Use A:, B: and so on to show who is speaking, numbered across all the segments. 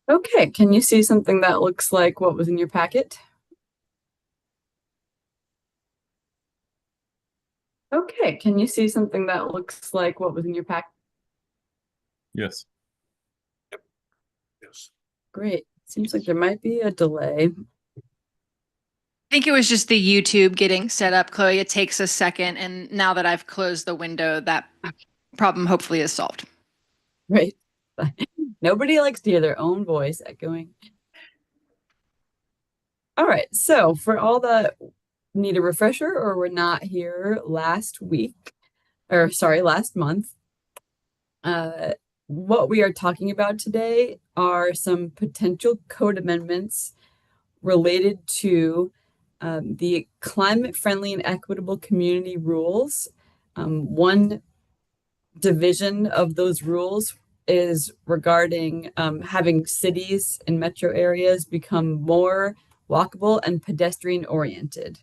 A: Okay, can you see something that looks like what was in your packet? Okay, can you see something that looks like what was in your pack?
B: Yes.
C: Yes.
A: Great. Seems like there might be a delay.
D: I think it was just the YouTube getting set up, Chloe. It takes a second, and now that I've closed the window, that problem hopefully is solved.
A: Right. Nobody likes to hear their own voice echoing. All right, so for all that need a refresher or were not here last week, or sorry, last month, uh, what we are talking about today are some potential code amendments related to the climate friendly and equitable community rules. One division of those rules is regarding having cities and metro areas become more walkable and pedestrian oriented.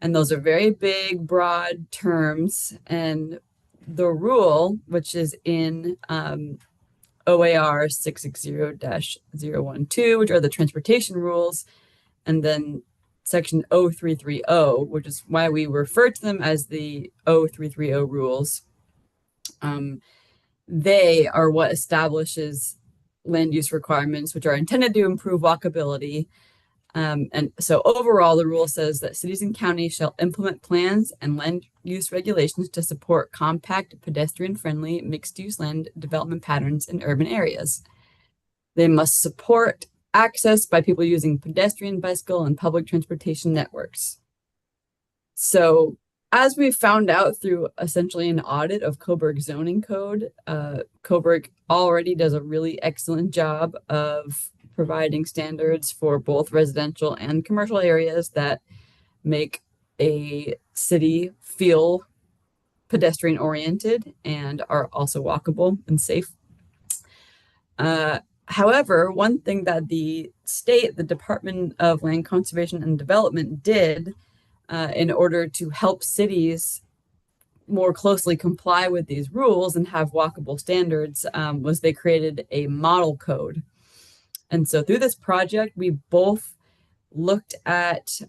A: And those are very big, broad terms. And the rule, which is in OAR 660-012, which are the transportation rules, and then section 0330, which is why we refer to them as the 0330 rules. They are what establishes land use requirements, which are intended to improve walkability. And so overall, the rule says that cities and counties shall implement plans and land use regulations to support compact, pedestrian friendly, mixed use land development patterns in urban areas. They must support access by people using pedestrian, bicycle, and public transportation networks. So, as we found out through essentially an audit of Coburg zoning code, Coburg already does a really excellent job of providing standards for both residential and commercial areas that make a city feel pedestrian oriented and are also walkable and safe. However, one thing that the state, the Department of Land Conservation and Development, did in order to help cities more closely comply with these rules and have walkable standards was they created a model code. And so through this project, we both looked at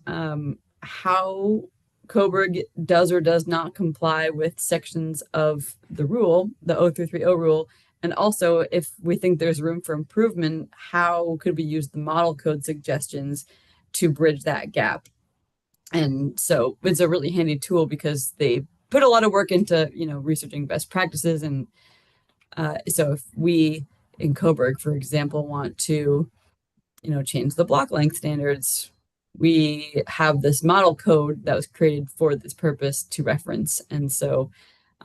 A: how Coburg does or does not comply with sections of the rule, the 0330 rule, and also if we think there's room for improvement, how could we use the model code suggestions to bridge that gap? And so it's a really handy tool because they put a lot of work into, researching best practices. And so if we in Coburg, for example, want to, change the block length standards, we have this model code that was created for this purpose to reference. And so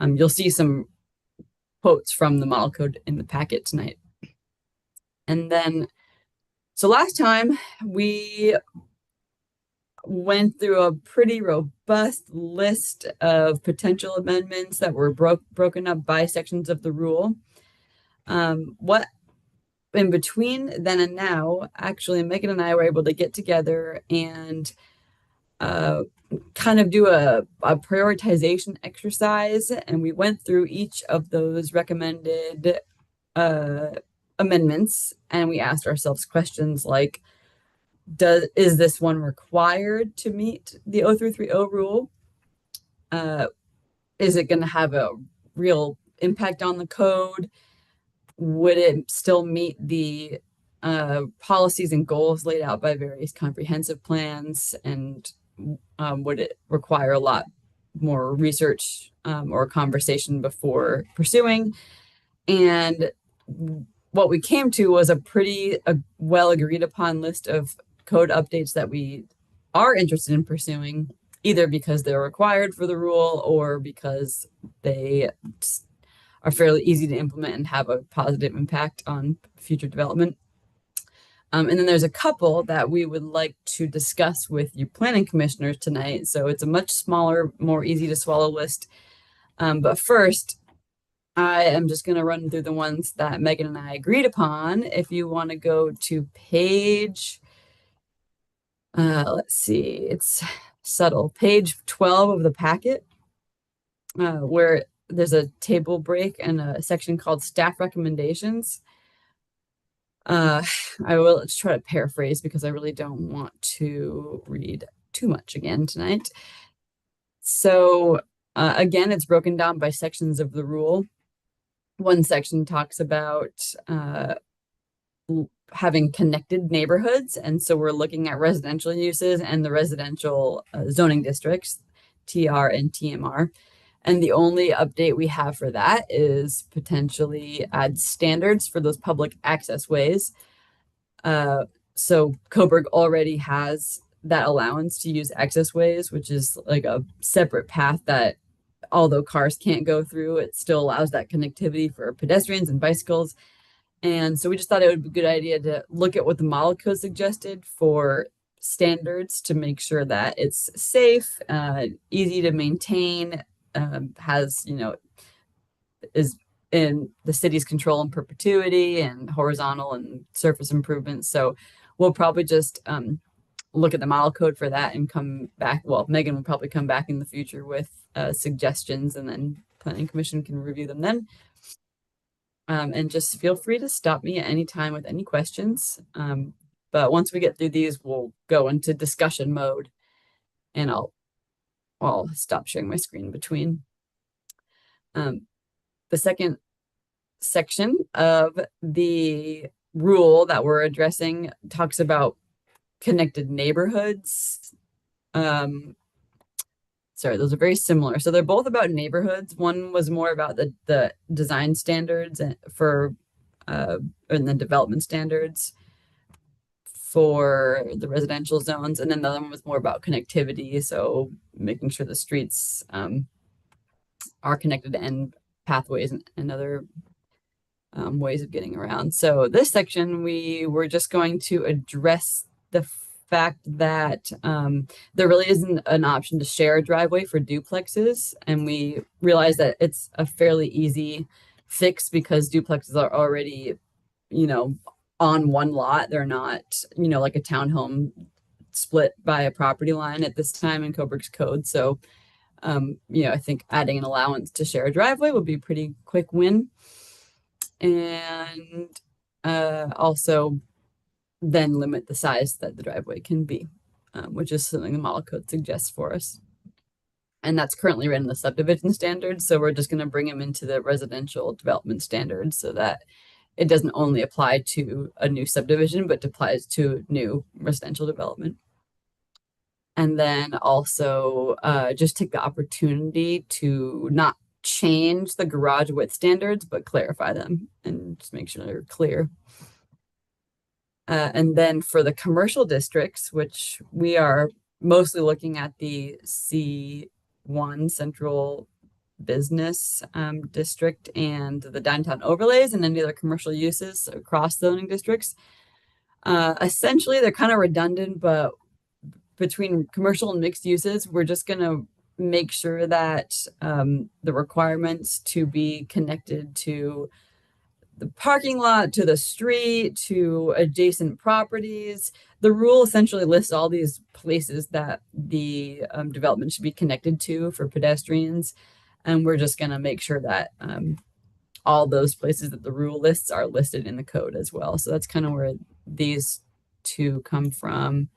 A: you'll see some quotes from the model code in the packet tonight. And then, so last time we went through a pretty robust list of potential amendments that were broken up by sections of the rule. What in between then and now, actually, Megan and I were able to get together and kind of do a prioritization exercise, and we went through each of those recommended amendments, and we asked ourselves questions like, is this one required to meet the 0330 rule? Is it going to have a real impact on the code? Would it still meet the policies and goals laid out by various comprehensive plans? And would it require a lot more research or conversation before pursuing? And what we came to was a pretty well agreed upon list of code updates that we are interested in pursuing, either because they're required for the rule or because they are fairly easy to implement and have a positive impact on future development. And then there's a couple that we would like to discuss with you planning commissioners tonight. So it's a much smaller, more easy to swallow list. But first, I am just going to run through the ones that Megan and I agreed upon. If you want to go to page, let's see, it's subtle, page 12 of the packet, where there's a table break and a section called staff recommendations. Uh, I will try to paraphrase because I really don't want to read too much again tonight. So again, it's broken down by sections of the rule. One section talks about having connected neighborhoods. And so we're looking at residential uses and the residential zoning districts, TR and TMR. And the only update we have for that is potentially add standards for those public access ways. So Coburg already has that allowance to use access ways, which is like a separate path that although cars can't go through, it still allows that connectivity for pedestrians and bicycles. And so we just thought it would be a good idea to look at what the model code suggested for standards to make sure that it's safe, easy to maintain, has, is in the city's control in perpetuity and horizontal and surface improvements. So we'll probably just look at the model code for that and come back. Well, Megan will probably come back in the future with suggestions, and then Planning Commission can review them then. And just feel free to stop me at any time with any questions. But once we get through these, we'll go into discussion mode, and I'll stop sharing my screen between. The second section of the rule that we're addressing talks about connected neighborhoods. Sorry, those are very similar. So they're both about neighborhoods. One was more about the design standards and and the development standards for the residential zones. And then the other one was more about connectivity. So making sure the streets are connected to end pathways and other ways of getting around. So this section, we were just going to address the fact that there really isn't an option to share a driveway for duplexes. And we realize that it's a fairly easy fix because duplexes are already, on one lot. They're not, like a townhome split by a property line at this time in Coburg's code. So, I think adding an allowance to share a driveway would be a pretty quick win. And also then limit the size that the driveway can be, which is something the model code suggests for us. And that's currently written in the subdivision standards. So we're just going to bring them into the residential development standards so that it doesn't only apply to a new subdivision, but applies to new residential development. And then also just take the opportunity to not change the garage width standards, but clarify them and just make sure they're clear. And then for the commercial districts, which we are mostly looking at the C1 Central Business District and the downtown overlays and any other commercial uses across zoning districts. Essentially, they're kind of redundant, but between commercial and mixed uses, we're just going to make sure that the requirements to be connected to the parking lot, to the street, to adjacent properties. The rule essentially lists all these places that the development should be connected to for pedestrians. And we're just going to make sure that all those places that the rule lists are listed in the code as well. So that's kind of where these two come from.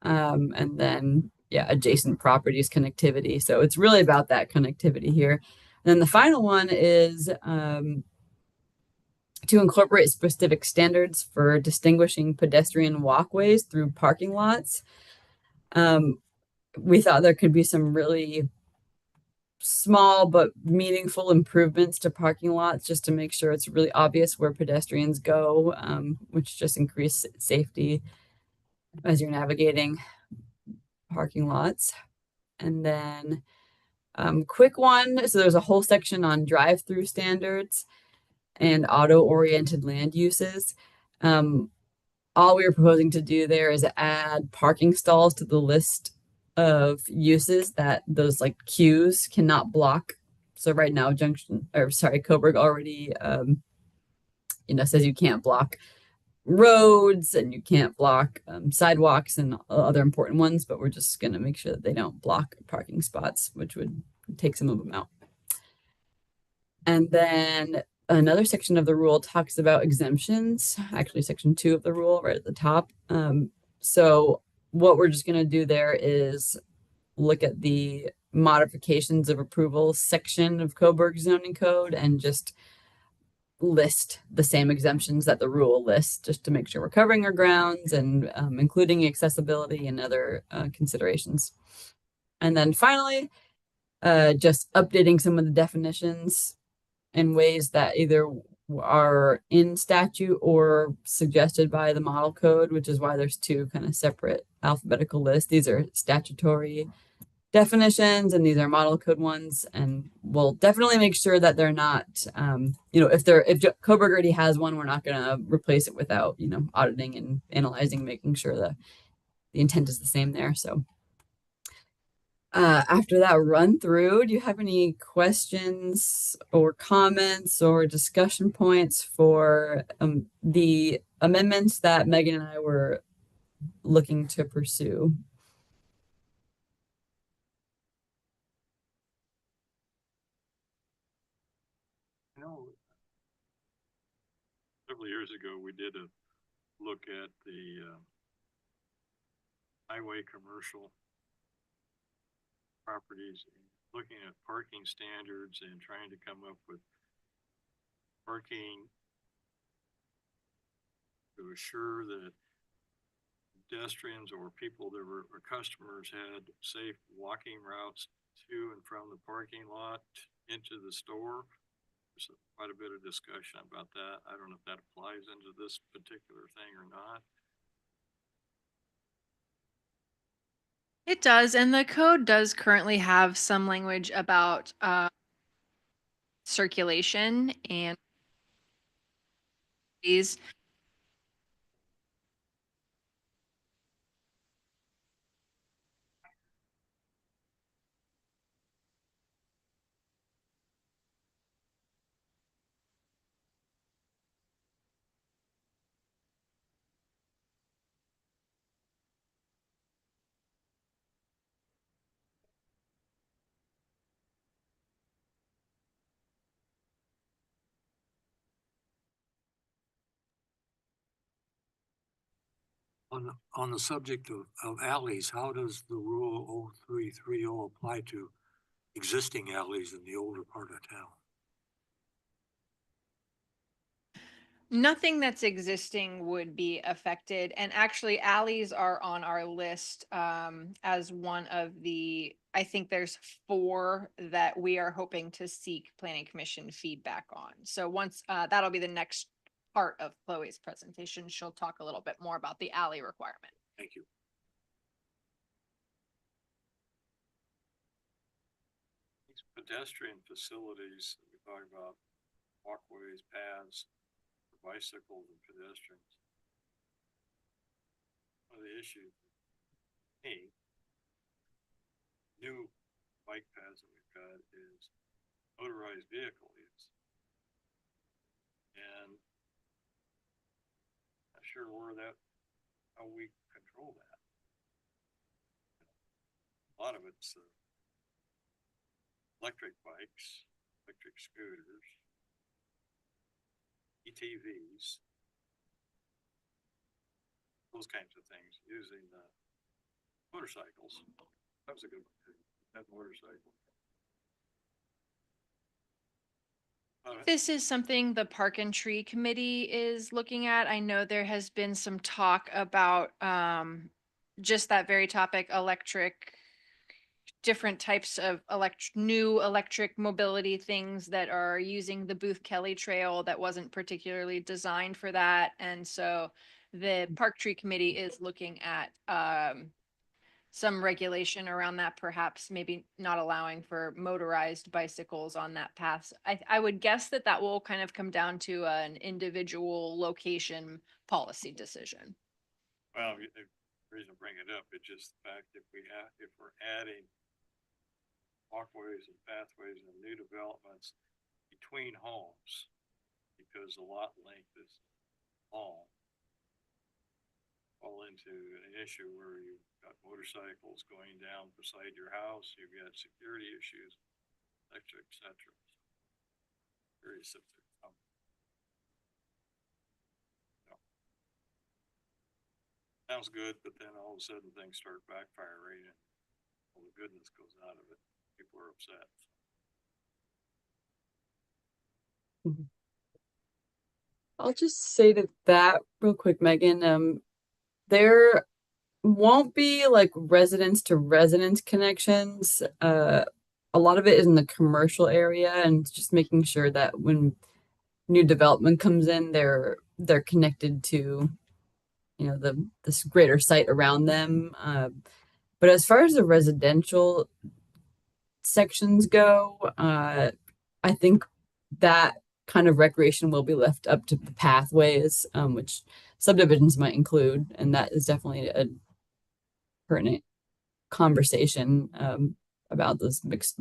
A: And then, adjacent properties connectivity. So it's really about that connectivity here. And then the final one is to incorporate specific standards for distinguishing pedestrian walkways through parking lots. We thought there could be some really small but meaningful improvements to parking lots just to make sure it's really obvious where pedestrians go, which just increase safety as you're navigating parking lots. And then quick one. So there's a whole section on drive-through standards and auto-oriented land uses. All we were proposing to do there is add parking stalls to the list of uses that those like queues cannot block. So right now, Coburg already, says you can't block roads and you can't block sidewalks and other important ones, but we're just going to make sure that they don't block parking spots, which would take some of them out. And then another section of the rule talks about exemptions, actually section 2 of the rule right at the top. So what we're just going to do there is look at the modifications of approval section of Coburg zoning code and just list the same exemptions that the rule lists, just to make sure we're covering our grounds and including accessibility and other considerations. And then finally, just updating some of the definitions in ways that either are in statute or suggested by the model code, which is why there's 2 kind of separate alphabetical lists. These are statutory definitions and these are model code ones, and we'll definitely make sure that they're not if Coburg already has one, we're not going to replace it without auditing and analyzing, making sure that the intent is the same there. So after that run through, do you have any questions or comments or discussion points for the amendments that Megan and I were looking to pursue?
C: Several years ago, we did a look at the highway commercial properties, looking at parking standards and trying to come up with parking to assure that pedestrians or people that were or customers had safe walking routes to and from the parking lot into the store. There's quite a bit of discussion about that. I don't know if that applies into this particular thing or not.
D: It does, and the code does currently have some language about circulation and these.
E: On the subject of alleys, how does the rule 0330 apply to existing alleys in the older part of town?
D: Nothing that's existing would be affected. And actually, alleys are on our list as one of the, I think there's 4 that we are hoping to seek planning commission feedback on. So once that'll be the next part of Chloe's presentation. She'll talk a little bit more about the alley requirement.
E: Thank you.
C: These pedestrian facilities, we talk about walkways, paths, for bicycles and pedestrians. One of the issues, new bike paths that we've got is motorized vehicle use. And I'm not sure how we control that. A lot of it's electric bikes, electric scooters, ETVs, those kinds of things, using motorcycles. That was a good one, that motorcycle.
D: This is something the Park and Tree Committee is looking at. I know there has been some talk about just that very topic, different types of new electric mobility things that are using the Booth Kelly Trail that wasn't particularly designed for that. And so the Park Tree Committee is looking at some regulation around that, perhaps maybe not allowing for motorized bicycles on that path. I would guess that will kind of come down to an individual location policy decision.
C: Well, the reason to bring it up, it's just the fact if we're adding walkways and pathways and new developments between homes, because the lot length is long, fall into an issue where you've got motorcycles going down beside your house, you've got security issues, et cetera, et cetera. curious if they're, no. Sounds good, but then all of a sudden things start backfiring and all the goodness goes out of it. People are upset.
A: I'll just say that real quick, Megan. There won't be like residence to residence connections. A lot of it is in the commercial area, and just making sure that when new development comes in, they're connected to, you know, this greater site around them. But as far as the residential sections go, I think that kind of recreation will be left up to the pathways, which subdivisions might include, and that is definitely a pertinent conversation about those mixed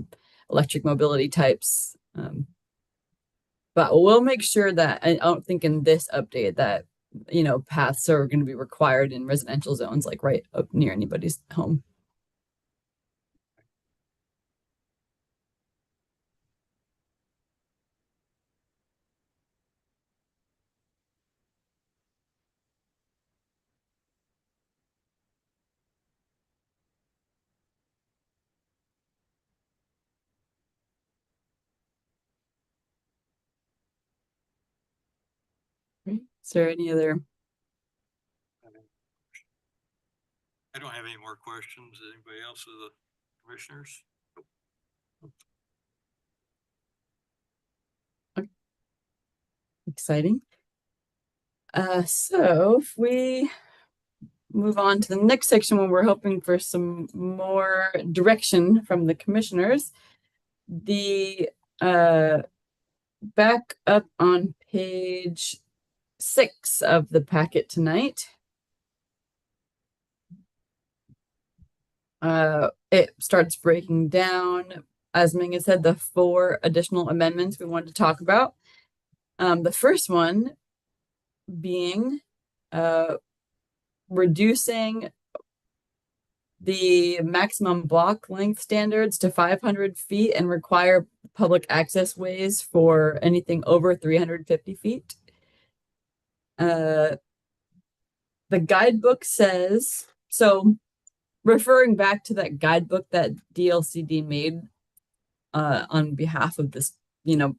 A: electric mobility types. But we'll make sure that, I don't think in this update that, you know, paths are going to be required in residential zones, like right up near anybody's home. Right. Is there any other?
C: I don't have any more questions. Anybody else of the commissioners?
A: Exciting. So if we move on to the next section when we're hoping for some more direction from the commissioners, the back up on page 6 of the packet tonight. It starts breaking down, as Megan said, the 4 additional amendments we wanted to talk about. The first one being reducing the maximum block length standards to 500 feet and require public access ways for anything over 350 feet. The guidebook says, so referring back to that guidebook that DLCD made on behalf of this, you know,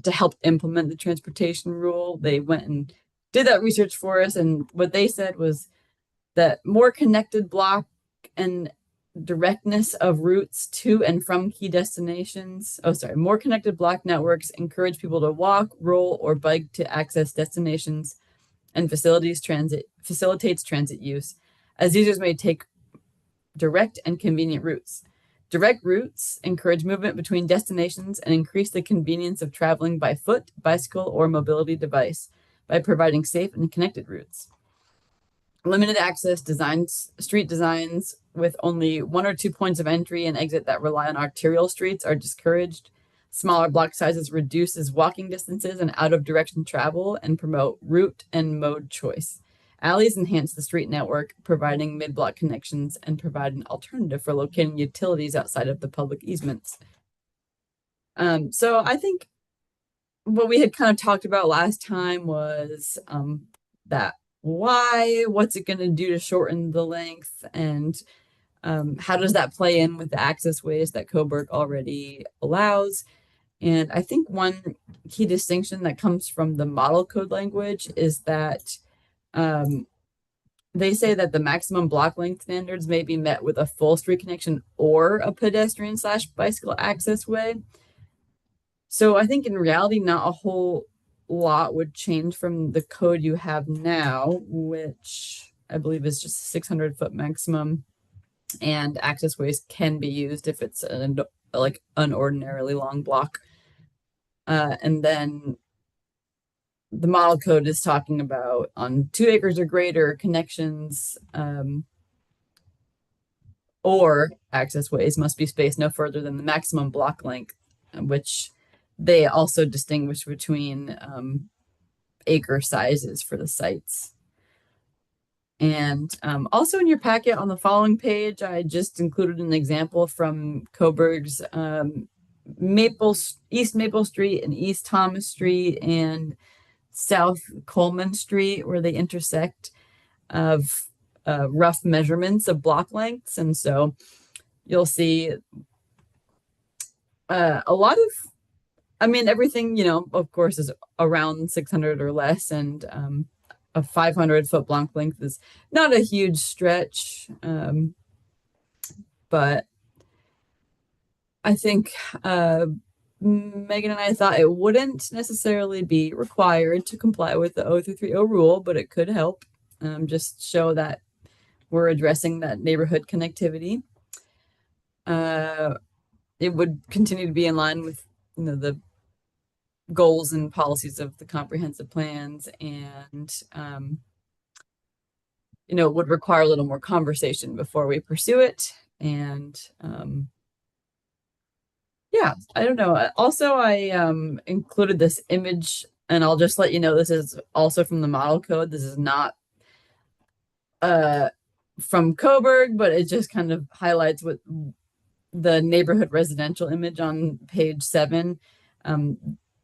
A: to help implement the transportation rule, they went and did that research for us. And what they said was that more connected block and directness of routes to and from key destinations. More connected block networks encourage people to walk, roll, or bike to access destinations and facilitates transit use, as users may take direct and convenient routes. Direct routes encourage movement between destinations and increase the convenience of traveling by foot, bicycle, or mobility device by providing safe and connected routes. Limited access street designs with only 1 or 2 points of entry and exit that rely on arterial streets are discouraged. Smaller block sizes reduces walking distances and out of direction travel and promote route and mode choice. Alleys enhance the street network, providing mid-block connections and provide an alternative for locating utilities outside of the public easements. So I think what we had kind of talked about last time was that what's it going to do to shorten the length, and how does that play in with the access ways that Coburg already allows? And I think one key distinction that comes from the model code language is that they say that the maximum block length standards may be met with a full street connection or a pedestrian/bicycle access way. So I think in reality, not a whole lot would change from the code you have now, which I believe is just 600-foot maximum, and access ways can be used if it's an unordinarily long block. And then the model code is talking about on 2 acres or greater connections, or access ways must be spaced no further than the maximum block length, which they also distinguish between acre sizes for the sites. And also in your packet on the following page, I just included an example from Coburg's East Maple Street and East Thomas Street and South Coleman Street where they intersect of rough measurements of block lengths. And so you'll see a lot of, I mean, everything, you know, of course, is around 600 or less. And a 500-foot block length is not a huge stretch. But I think Megan and I thought it wouldn't necessarily be required to comply with the 0330 rule, but it could help just show that we're addressing that neighborhood connectivity. It would continue to be in line with, you know, the goals and policies of the comprehensive plans, and you know, would require a little more conversation before we pursue it. And yeah, I don't know. Also, I included this image, and I'll just let you know this is also from the model code. This is not from Coburg, but it just kind of highlights what the neighborhood residential image on page 7.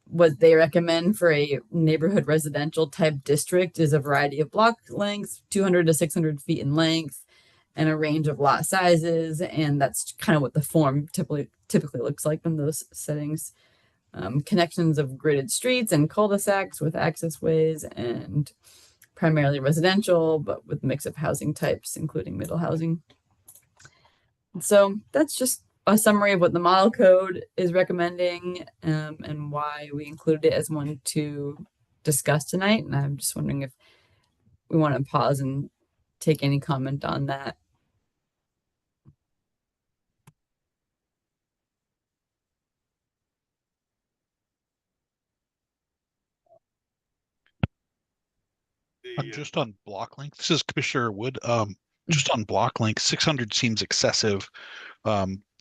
A: What they recommend for a neighborhood residential type district is a variety of block lengths, 200 to 600 feet in length, and a range of lot sizes. And that's kind of what the form typically looks like in those settings. Connections of gridded streets and cul-de-sacs with access ways, and primarily residential, but with a mix of housing types, including middle housing. So that's just a summary of what the model code is recommending, and why we included it as one to discuss tonight. And I'm just wondering if we want to pause and take any comment on that.
F: Just on block length, this is Commissioner Wood. Just on block length, 600 seems excessive.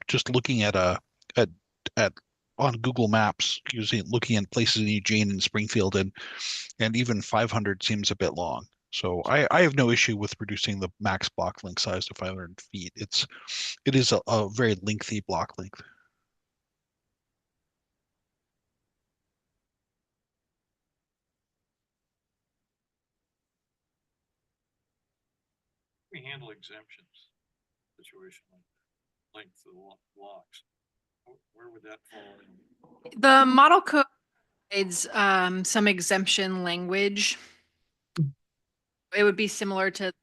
F: Just looking at on Google Maps, looking at places in Eugene and Springfield, and even 500 seems a bit long. So I have no issue with reducing the max block length size to 500 feet. It is a very lengthy block length.
C: We handle exemptions, situation like that, length of the blocks. Where would that fall in?
D: The model code provides some exemption language. It would be similar to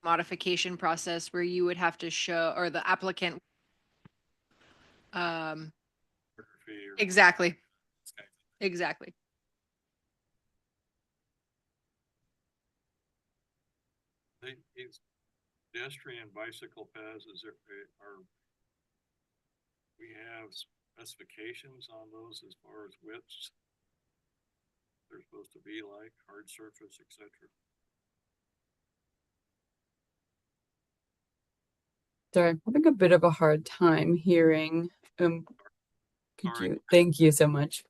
D: modification process where you would have to show, or the applicant. Exactly. Exactly.
C: These pedestrian bicycle paths, we have specifications on those as far as widths? They're supposed to be like hard surface, etc.
A: Sorry, I'm having a bit of a hard time hearing. Thank you so much.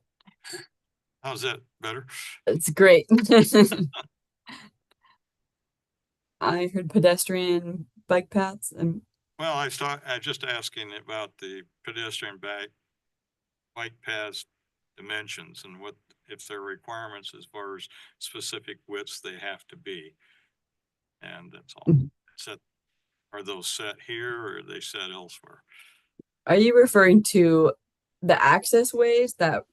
C: How's that better?
A: It's great. I heard pedestrian bike paths and
C: Well, I just asking about the pedestrian bike paths dimensions and what, if there are requirements as far as specific widths they have to be. And that's all. Are those set here or are they set elsewhere?
A: Are you referring to the access ways that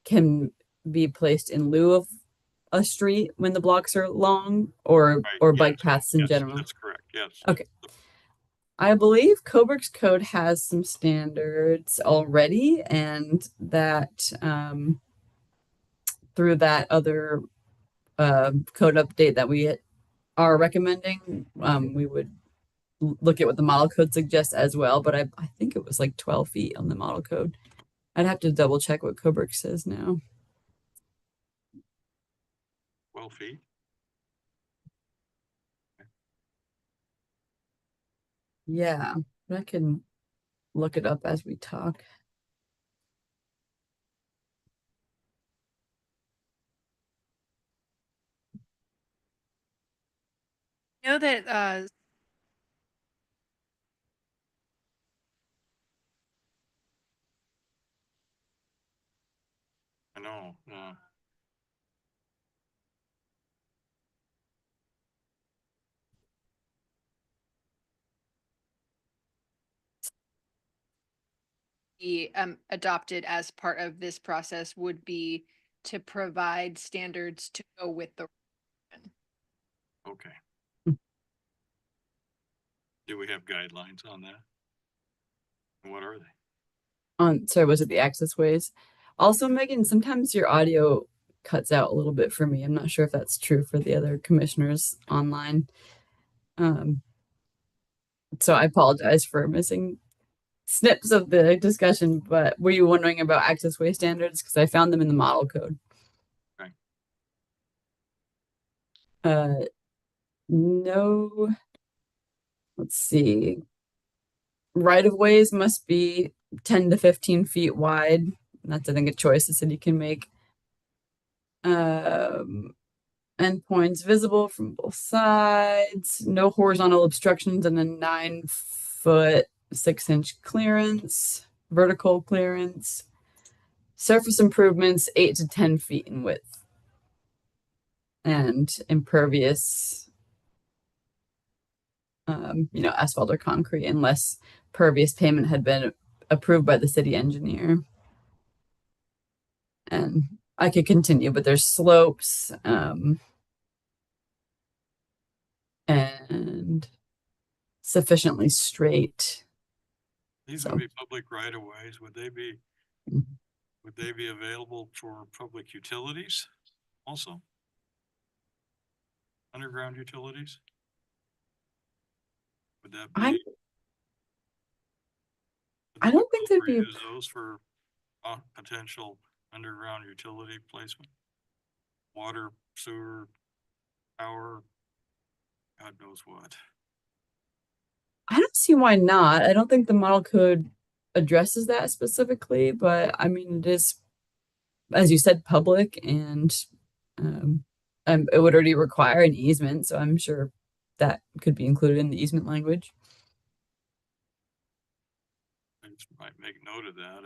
A: can be placed in lieu of a street when the blocks are long, or bike paths in general?
C: That's correct. Yes.
A: Okay. I believe Coburg's code has some standards already, and that through that other code update that we are recommending, we would look at what the model code suggests as well. But I think it was like 12 feet on the model code. I'd have to double check what Coburg says now.
C: 12 feet?
A: Yeah, I can look it up as we talk.
D: You know that
C: No, no.
D: Be adopted as part of this process would be to provide standards to go with the.
C: Okay.
A: Hmm.
C: Do we have guidelines on that? And what are they?
A: Sorry, was it the access ways? Also, Megan, sometimes your audio cuts out a little bit for me. I'm not sure if that's true for the other commissioners online. Um, so I apologize for missing snips of the discussion, but were you wondering about access way standards? Because I found them in the model code.
C: Okay.
A: No, let's see. Right of ways must be 10 to 15 feet wide. That's, I think, a choice the city can make. Endpoints visible from both sides, no horizontal obstructions, and a 9 foot 6 inch clearance, vertical clearance, surface improvements 8 to 10 feet in width, and impervious, asphalt or concrete, unless pervious pavement had been approved by the city engineer. And I could continue, but there's slopes, and sufficiently straight.
C: These
A: So-
C: would be public right of ways. Would they be,
A: Mhm.
C: would they be available for public utilities also? Underground utilities? Would that
A: I-
C: be? would
A: I
C: they
A: don't think there'd be a-
C: use those for potential underground utility placement? Water, sewer, power, God knows what.
A: I don't see why not. I don't think the model code addresses that specifically, but I mean, it is, as you said, public, and it would already require an easement, so I'm sure that could be included in the easement language.
C: I just might make note of that,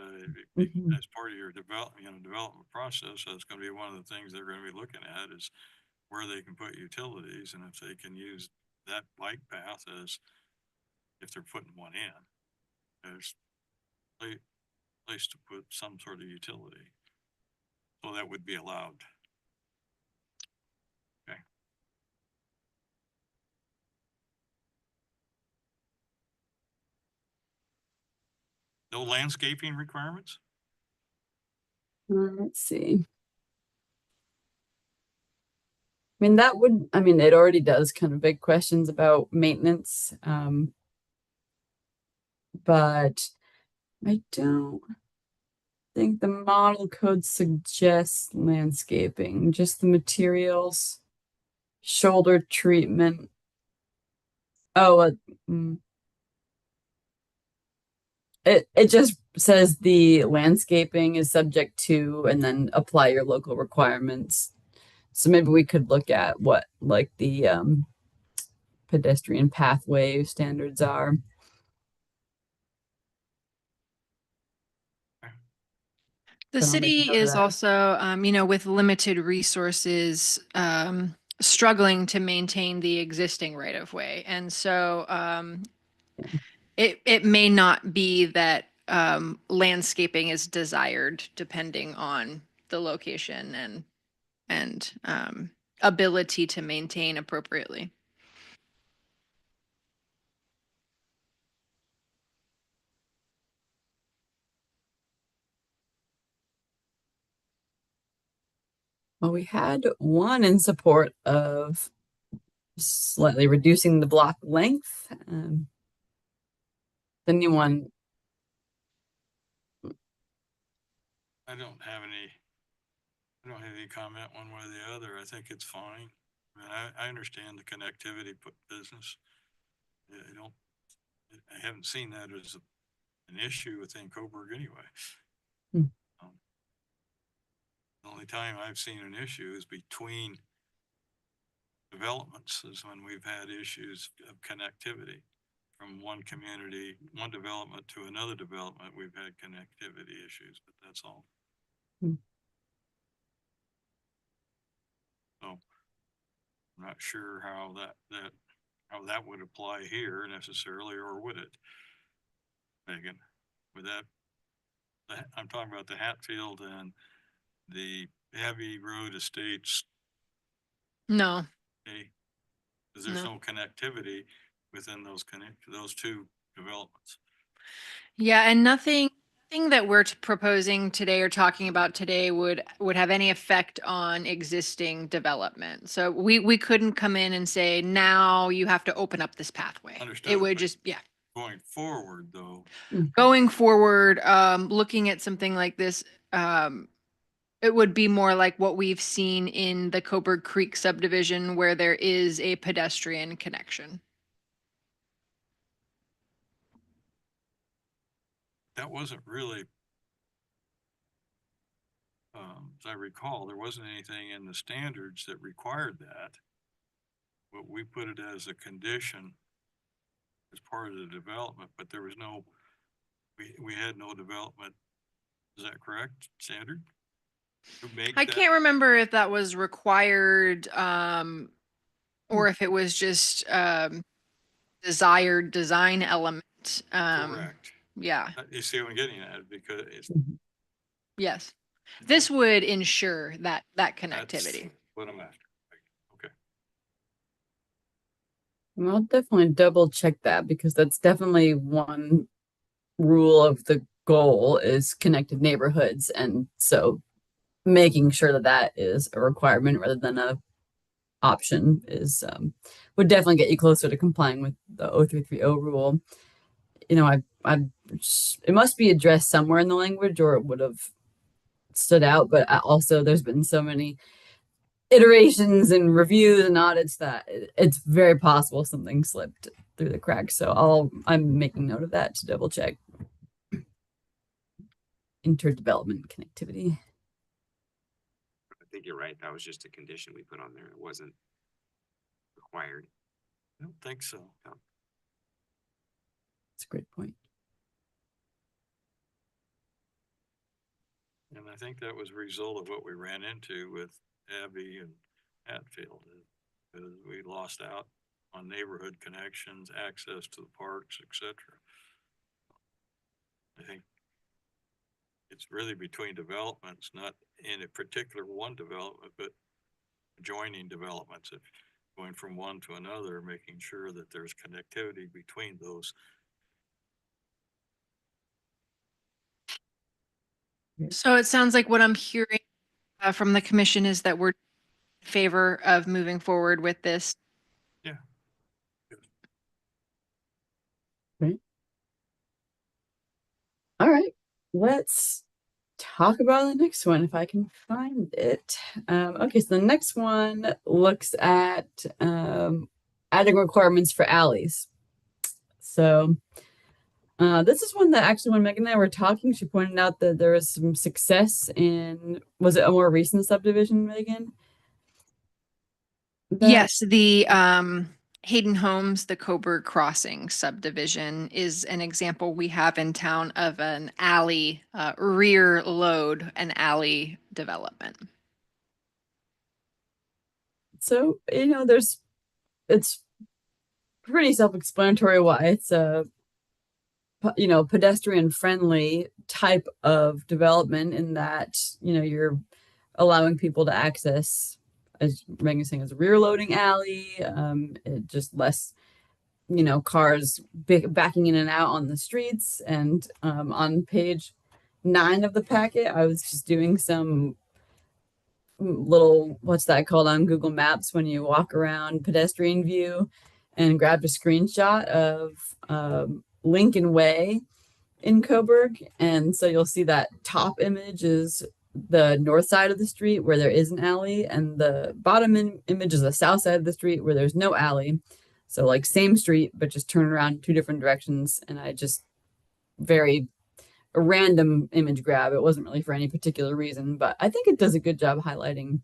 A: Mhm.
C: as part of your development process, that's gonna be one of the things they're gonna be looking at is where they can put utilities, and if they can use that bike path as, if they're putting one in, there's a place to put some sort of utility. So that would be allowed. Okay. No landscaping requirements?
A: Let's see. I mean, it already does kind of big questions about maintenance. But I don't think the model code suggests landscaping, just the materials, shoulder treatment. Oh, it just says the landscaping is subject to, and then apply your local requirements. So maybe we could look at what like the pedestrian pathway standards are.
D: The
A: So I'll make a
D: city
A: note of
D: is
A: that.
D: also, with limited resources, struggling to maintain the existing right of way. And so it may not be that landscaping is desired depending on the location and ability to maintain appropriately.
A: Well, we had one in support of slightly reducing the block length. The new one,
C: I don't have any comment one way or the other. I think it's fine. I mean, I understand the connectivity business. I haven't seen that as an issue within Coburg anyway.
A: Hmm.
C: The only time I've seen an issue is between developments, is when we've had issues of connectivity from one community, one development to another development. We've had connectivity issues, but that's all.
A: Hmm.
C: I'm not sure how that would apply here necessarily, or would it? Megan, with that, I'm talking about the Hatfield and the Abbey Road Estates,
D: No,
C: okay? 'Cause there's
D: No.
C: no connectivity within those two developments.
D: yeah, and nothing that we're proposing today or talking about today would have any effect on existing development. So we couldn't come in and say, now you have to open up this pathway. It
C: Understood,
D: would
C: but-
D: just, yeah.
C: Going forward, though,
D: Going forward, looking at something like this, it would be more like what we've seen in the Coburg Creek subdivision where there is a pedestrian connection.
C: that wasn't really, as I recall, there wasn't anything in the standards that required that. But we put it as a condition as part of the development, but there was no, we had no development. Is that correct, standard? To make
D: I
C: that-
D: can't remember if that was required, or if it was just, desired design element.
C: Correct.
D: Yeah,
C: You see what I'm getting at, because it's.
D: yes. This would ensure that
C: that's
D: connectivity.
C: What I'm after. Okay.
A: And I'll definitely double check that because that's definitely one rule of the goal is connected neighborhoods. And so making sure that that is a requirement rather than a option is would definitely get you closer to complying with the 0330 rule. You know, it must be addressed somewhere in the language or it would have stood out, but also there's been so many iterations and reviews and audits that it's very possible something slipped through the cracks. So I'm making note of that to double check. Interdevelopment connectivity.
G: I think you're right. That was just a condition we put on there. It wasn't required.
C: I don't think so.
A: That's a great point.
C: And I think that was a result of what we ran into with Abbey and Hatfield. Because we lost out on neighborhood connections, access to the parks, etc. I think it's really between developments, not in a particular one development, but joining developments. If going from one to another, making sure that there's connectivity between those.
D: So it sounds like what I'm hearing from the commission is that we're in favor of moving forward with this.
A: All right, let's talk about the next one if I can find it. Okay, so the next one looks at adding requirements for alleys. So this is one that actually when Megan and I were talking, she pointed out that there was some success in, was it a more recent subdivision, Megan?
D: Yes, the Hayden Homes, the Coburg Crossing subdivision is an example we have in town of an alley, rear load, an alley development.
A: So, you know, it's pretty self-explanatory why it's a, you know, pedestrian friendly type of development in that, you know, you're allowing people to access, as Megan's saying, as a rear loading alley, it just less, you know, cars backing in and out on the streets. And on page 9 of the packet, I was just doing some little, what's that called on Google Maps when you walk around pedestrian view, and grabbed a screenshot of Lincoln Way in Coburg. And so you'll see that top image is the north side of the street where there is an alley, and the bottom image is the south side of the street where there's no alley. So like same street, but just turn around 2 different directions. And I just a random image grab. It wasn't really for any particular reason, but I think it does a good job highlighting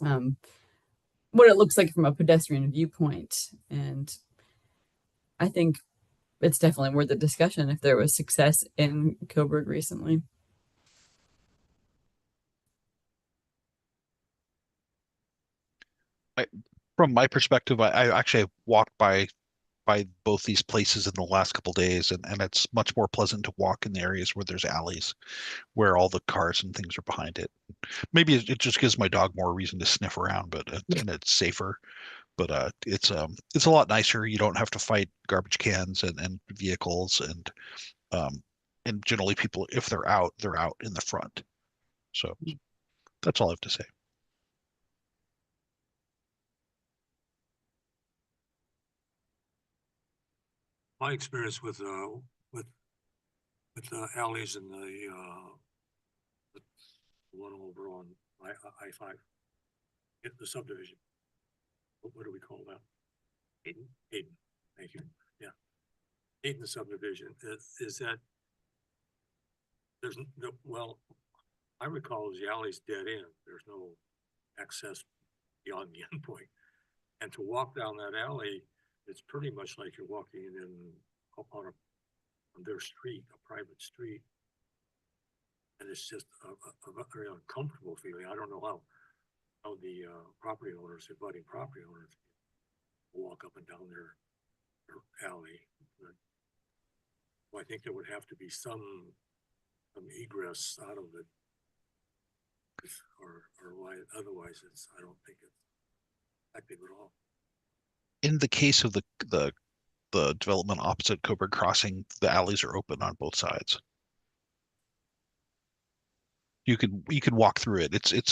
A: what it looks like from a pedestrian viewpoint. And I think it's definitely worth a discussion if there was success in Coburg recently.
F: From my perspective, I actually walked by both these places in the last couple days, and it's much more pleasant to walk in the areas where there's alleys, where all the cars and things are behind it. Maybe it just gives my dog more reason to sniff around, but and it's safer. But it's a lot nicer. You don't have to fight garbage cans and vehicles, and generally people, if they're out in the front. So that's all I have to say.
E: My experience with alleys in the one over on I-5, the subdivision. What do we call that?
G: Hayden?
E: Hayden, thank you. Yeah. Hayden subdivision is that there's no, well, I recall the alley's dead end. There's no access beyond the endpoint. And to walk down that alley, it's pretty much like you're walking in on their street, a private street. And it's just a very uncomfortable feeling. I don't know how the property owners, the budding property owners, walk up and down their alley. But, well, I think there would have to be some egress out of it, or why otherwise I don't think it's effective at all.
F: In the case of the development opposite Coburg Crossing, the alleys are open on both sides. You can walk through it.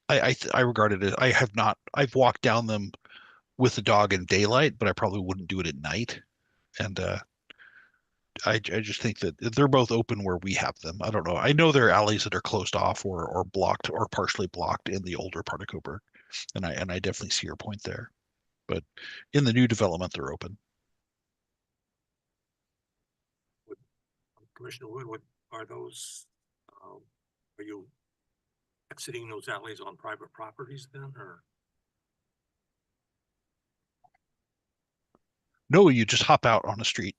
F: I regard it as, I've walked down them with the dog in daylight, but I probably wouldn't do it at night. And I just think that they're both open where we have them. I don't know. I know there are alleys that are closed off or blocked or partially blocked in the older part of Coburg, and I definitely see your point there. But in the new development, they're open.
E: Commissioner Wood, are those? Are you exiting those alleys on private properties then, or?
F: No, you just hop out on a street.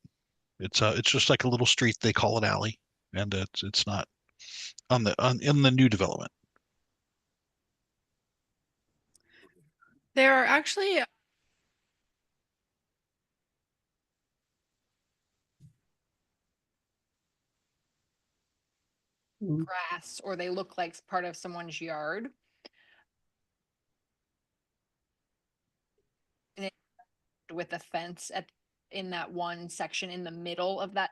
F: It's just like a little street. They call it alley, and it's not in the new development.
D: There are actually grass, or they look like part of someone's yard. And it- with a fence in that one section in the middle of that.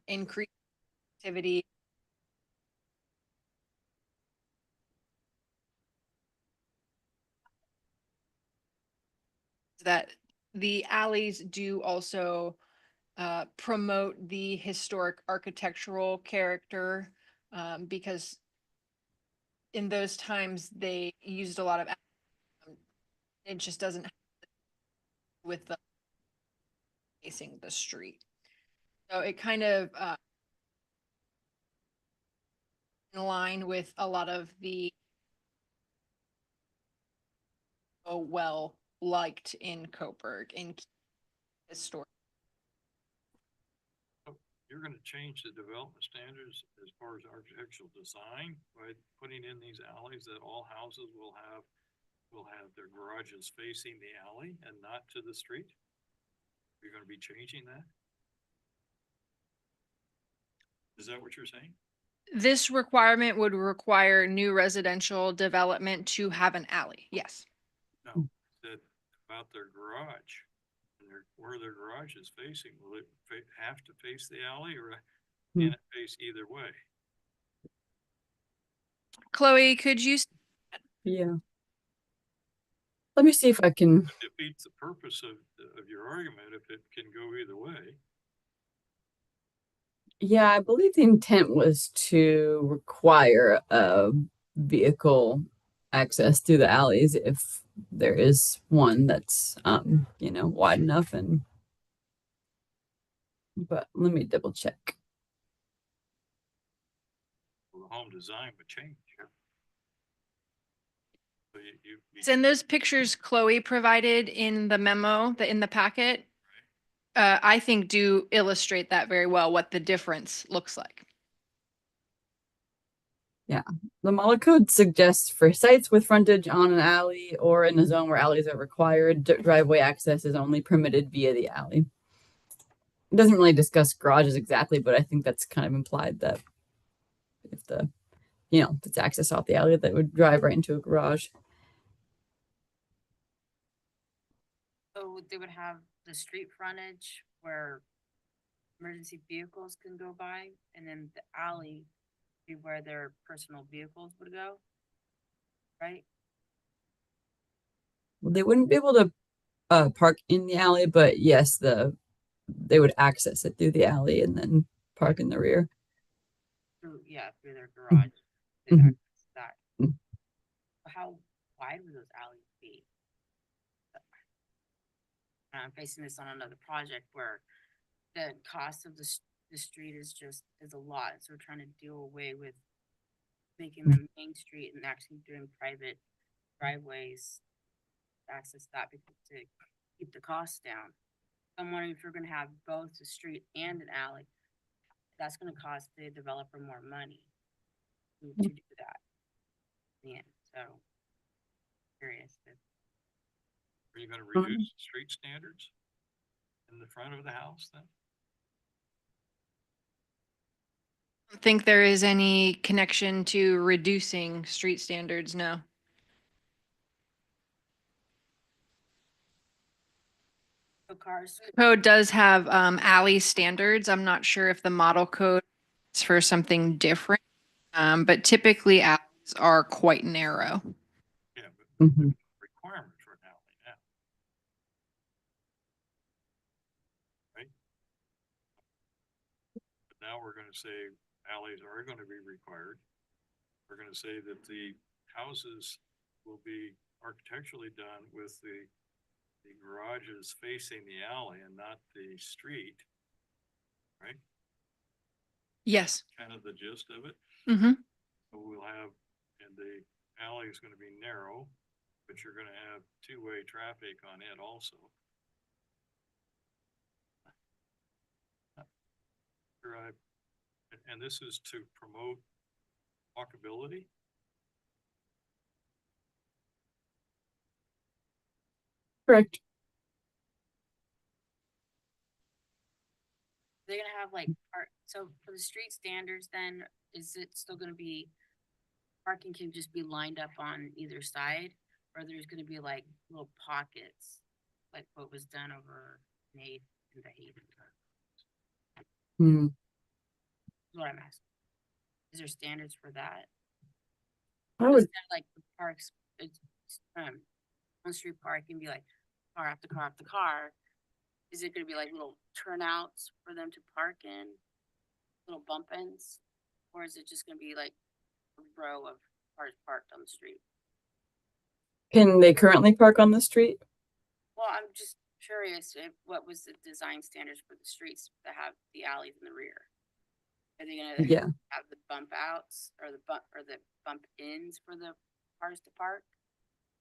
D: Increase activity. That the alleys do also promote the historic architectural character, because in those times they used a lot of, it just doesn't with the facing the street. So it kind of in line with a lot of the well liked in Coburg in historic.
C: You're gonna change the development standards as far as architectural design by putting in these alleys that all houses will have their garages facing the alley and not to the street? You're gonna be changing that? Is that what you're saying?
D: This requirement would require new residential development to have an alley. Yes.
C: No, that about their garage and where their garage is facing. Will it have to face the alley, or can it face either way?
D: Chloe, could you?
A: Yeah. Let me see if I can.
C: It defeats the purpose of your argument if it can go either way.
A: Yeah, I believe the intent was to require vehicle access through the alleys if there is one that's wide enough. But let me double check.
C: Well, the home design would change. So
D: It's in those pictures Chloe provided in the memo, in the packet. I think do illustrate that very well, what the difference looks like.
A: The model code suggests for sites with frontage on an alley or in a zone where alleys are required, driveway access is only permitted via the alley. It doesn't really discuss garages exactly, but I think that's kind of implied that if if it's access off the alley, that would drive right into a garage.
H: So they would have the street frontage where emergency vehicles can go by, and then the alley be where their personal vehicles would go, right?
A: They wouldn't be able to park in the alley, but yes, they would access it through the alley and then park in the rear.
H: Through, yeah, through their garage. They'd
A: Mhm.
H: access that.
A: Mhm.
H: How wide would those alleys be? I'm facing this on another project where the cost of the street is a lot, so we're trying to do away with making the main street and actually doing private driveways to access that because to keep the costs down. I'm wondering if you're gonna have both a street and an alley, that's gonna cost the developer more money to do that. Yeah, so curious if
C: Are you gonna reduce street standards in the front of the house then?
D: I don't think there is any connection to reducing street standards, no.
H: the cars.
D: Code does have alley standards. I'm not sure if the model code is for something different. But typically alleys are quite narrow.
C: Yeah, but
A: Mhm.
C: requirements for an alley now. Right? But now we're gonna say alleys are gonna be required. We're gonna say that the houses will be architecturally done with the garages facing the alley and not the street. Right?
D: Yes.
C: Kind of the gist of it.
D: Mm-hmm.
C: So we'll have, and the alley is gonna be narrow, but you're gonna have two-way traffic on it also. Right. And this is to promote walkability?
A: Correct.
H: They're gonna have like so for the street standards, then is it still gonna be parking can just be lined up on either side, or there's gonna be like little pockets, like what was done over in the Hayden?
A: Hmm.
H: Is what I'm asking. Is there standards for that?
A: I would.
H: Instead of, like the parks, it's on street parking be like car after car after car. Is it gonna be like little turnouts for them to park in, little bump ins, or is it just gonna be like a row of cars parked on the street?
A: Can they currently park on the street?
H: Well, I'm just curious if what was the design standards for the streets that have the alleys in the rear? Are they gonna
A: Yeah.
H: have the bump outs or the bump ins for the cars to park?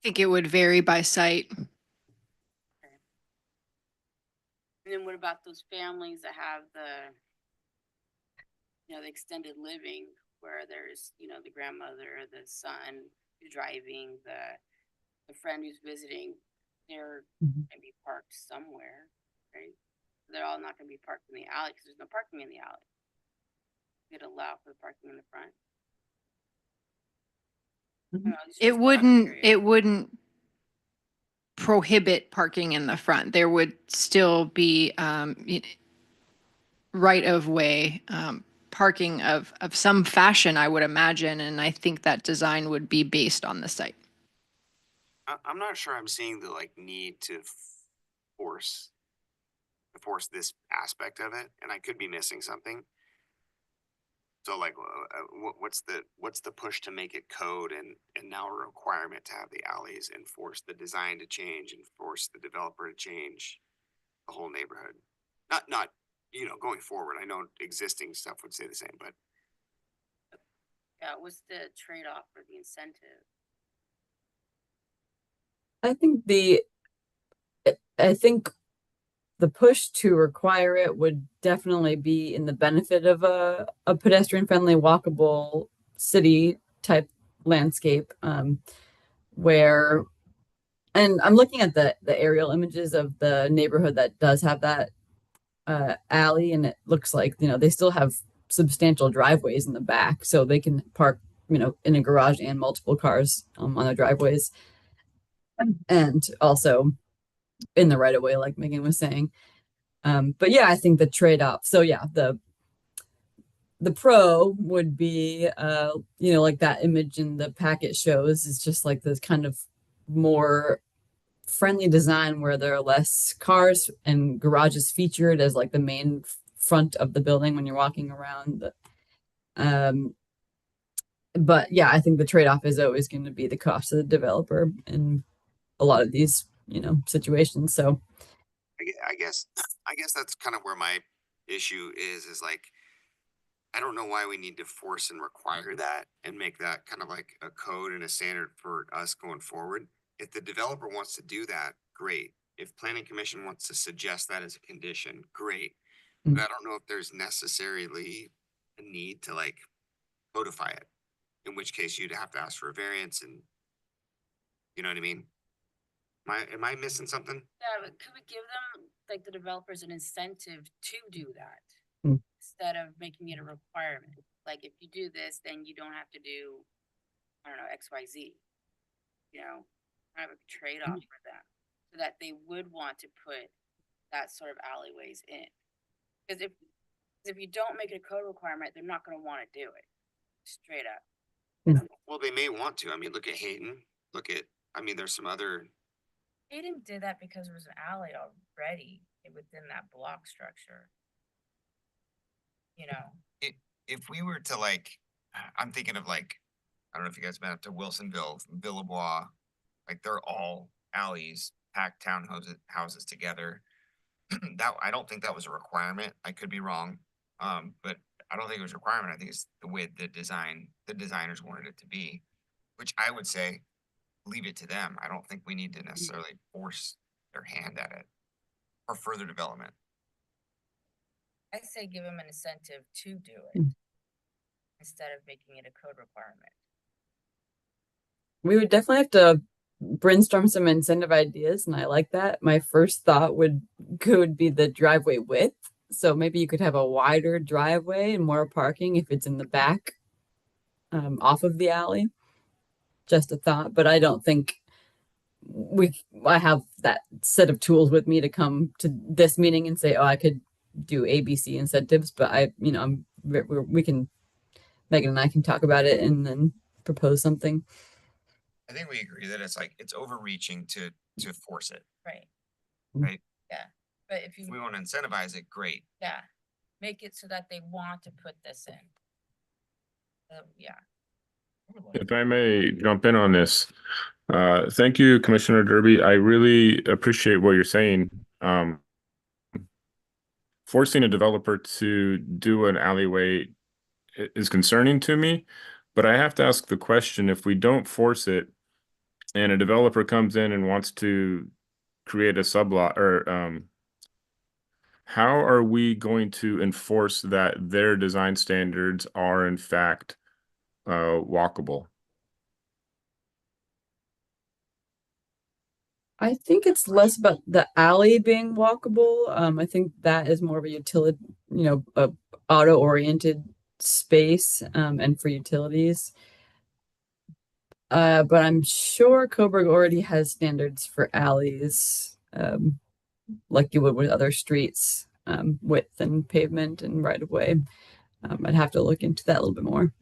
D: I think it would vary by site.
H: And then what about those families that have the the extended living where there's, the grandmother, the son who's driving, the friend who's visiting, they're
A: Mhm.
H: gonna be parked somewhere, right? They're all not gonna be parked in the alley because there's no parking in the alley. You'd allow for the parking in the front. I don't know, it's just what I'm curious.
D: It wouldn't prohibit parking in the front. There would still be right of way parking of some fashion, I would imagine, and I think that design would be based on the site.
G: I'm not sure I'm seeing the need to force this aspect of it, and I could be missing something. So what's the push to make it code and now a requirement to have the alleys and force the design to change and force the developer to change the whole neighborhood? Not going forward. I know existing stuff would say the same, but
H: Yeah, what's the trade-off for the incentive?
A: I think the push to require it would definitely be in the benefit of a pedestrian friendly, walkable city type landscape, where, and I'm looking at the aerial images of the neighborhood that does have that alley, and it looks like, you know, they still have substantial driveways in the back, so they can park, you know, in a garage and multiple cars on their driveways, and also in the right of way, like Megan was saying. But yeah, I think the trade-off. So yeah, the pro would be, you know, like that image in the packet shows is just like this kind of more friendly design where there are less cars and garages featured as like the main front of the building when you're walking around. But yeah, I think the trade-off is always going to be the cost of the developer in a lot of these, you know, situations. So
G: I guess that's kind of where my issue is like, I don't know why we need to force and require that and make that kind of like a code and a standard for us going forward. If the developer wants to do that, great. If planning commission wants to suggest that as a condition, great. But I don't know if there's necessarily a need to like codify it, in which case you'd have to ask for a variance and, you know what I mean? Am I missing something?
H: Yeah, but could we give them, like, the developers an incentive to do that?
A: Mm.
H: Instead of making it a requirement, like, if you do this, then you don't have to do, I don't know, X, Y, Z. You know, kind of a trade-off for them, so that they would want to put that sort of alleyways in. Cause if you don't make it a code requirement, they're not gonna wanna do it, straight up.
G: Well, they may want to. I mean, look at Hayden. There's some other.
H: Hayden did that because there was an alley already within that block structure. You know,
G: If we were to like, I'm thinking of like, I don't know if you guys been up to Wilsonville, Villebois, like they're all alleys, packed houses together. That, I don't think that was a requirement. I could be wrong. But I don't think it was a requirement. I think it's the way the designers wanted it to be, which I would say leave it to them. I don't think we need to necessarily force their hand at it for further development.
H: I say give them an incentive to do it instead of making it a code requirement.
A: we would definitely have to brainstorm some incentive ideas, and I like that. My first thought would be the driveway width. So maybe you could have a wider driveway and more parking if it's in the back, off of the alley. Just a thought, but I don't think I have that set of tools with me to come to this meeting and say, oh, I could do ABC incentives. But we can, Megan and I can talk about it and then propose something.
G: I think we agree that it's overreaching to force it.
H: Right.
G: Right.
H: Yeah, but if
G: If we want to incentivize it, great.
H: yeah, make it so that they want to put this in. Yeah.
B: If I may jump in on this, thank you, Commissioner Derby. I really appreciate what you're saying. Forcing a developer to do an alleyway is concerning to me, but I have to ask the question, if we don't force it and a developer comes in and wants to create a sublot, or how are we going to enforce that their design standards are in fact walkable?
A: I think it's less about the alley being walkable. I think that is more of a utility, a auto-oriented space, and for utilities. But I'm sure Coburg already has standards for alleys, like you would with other streets, width and pavement and right of way. I'd have to look into that a little bit more.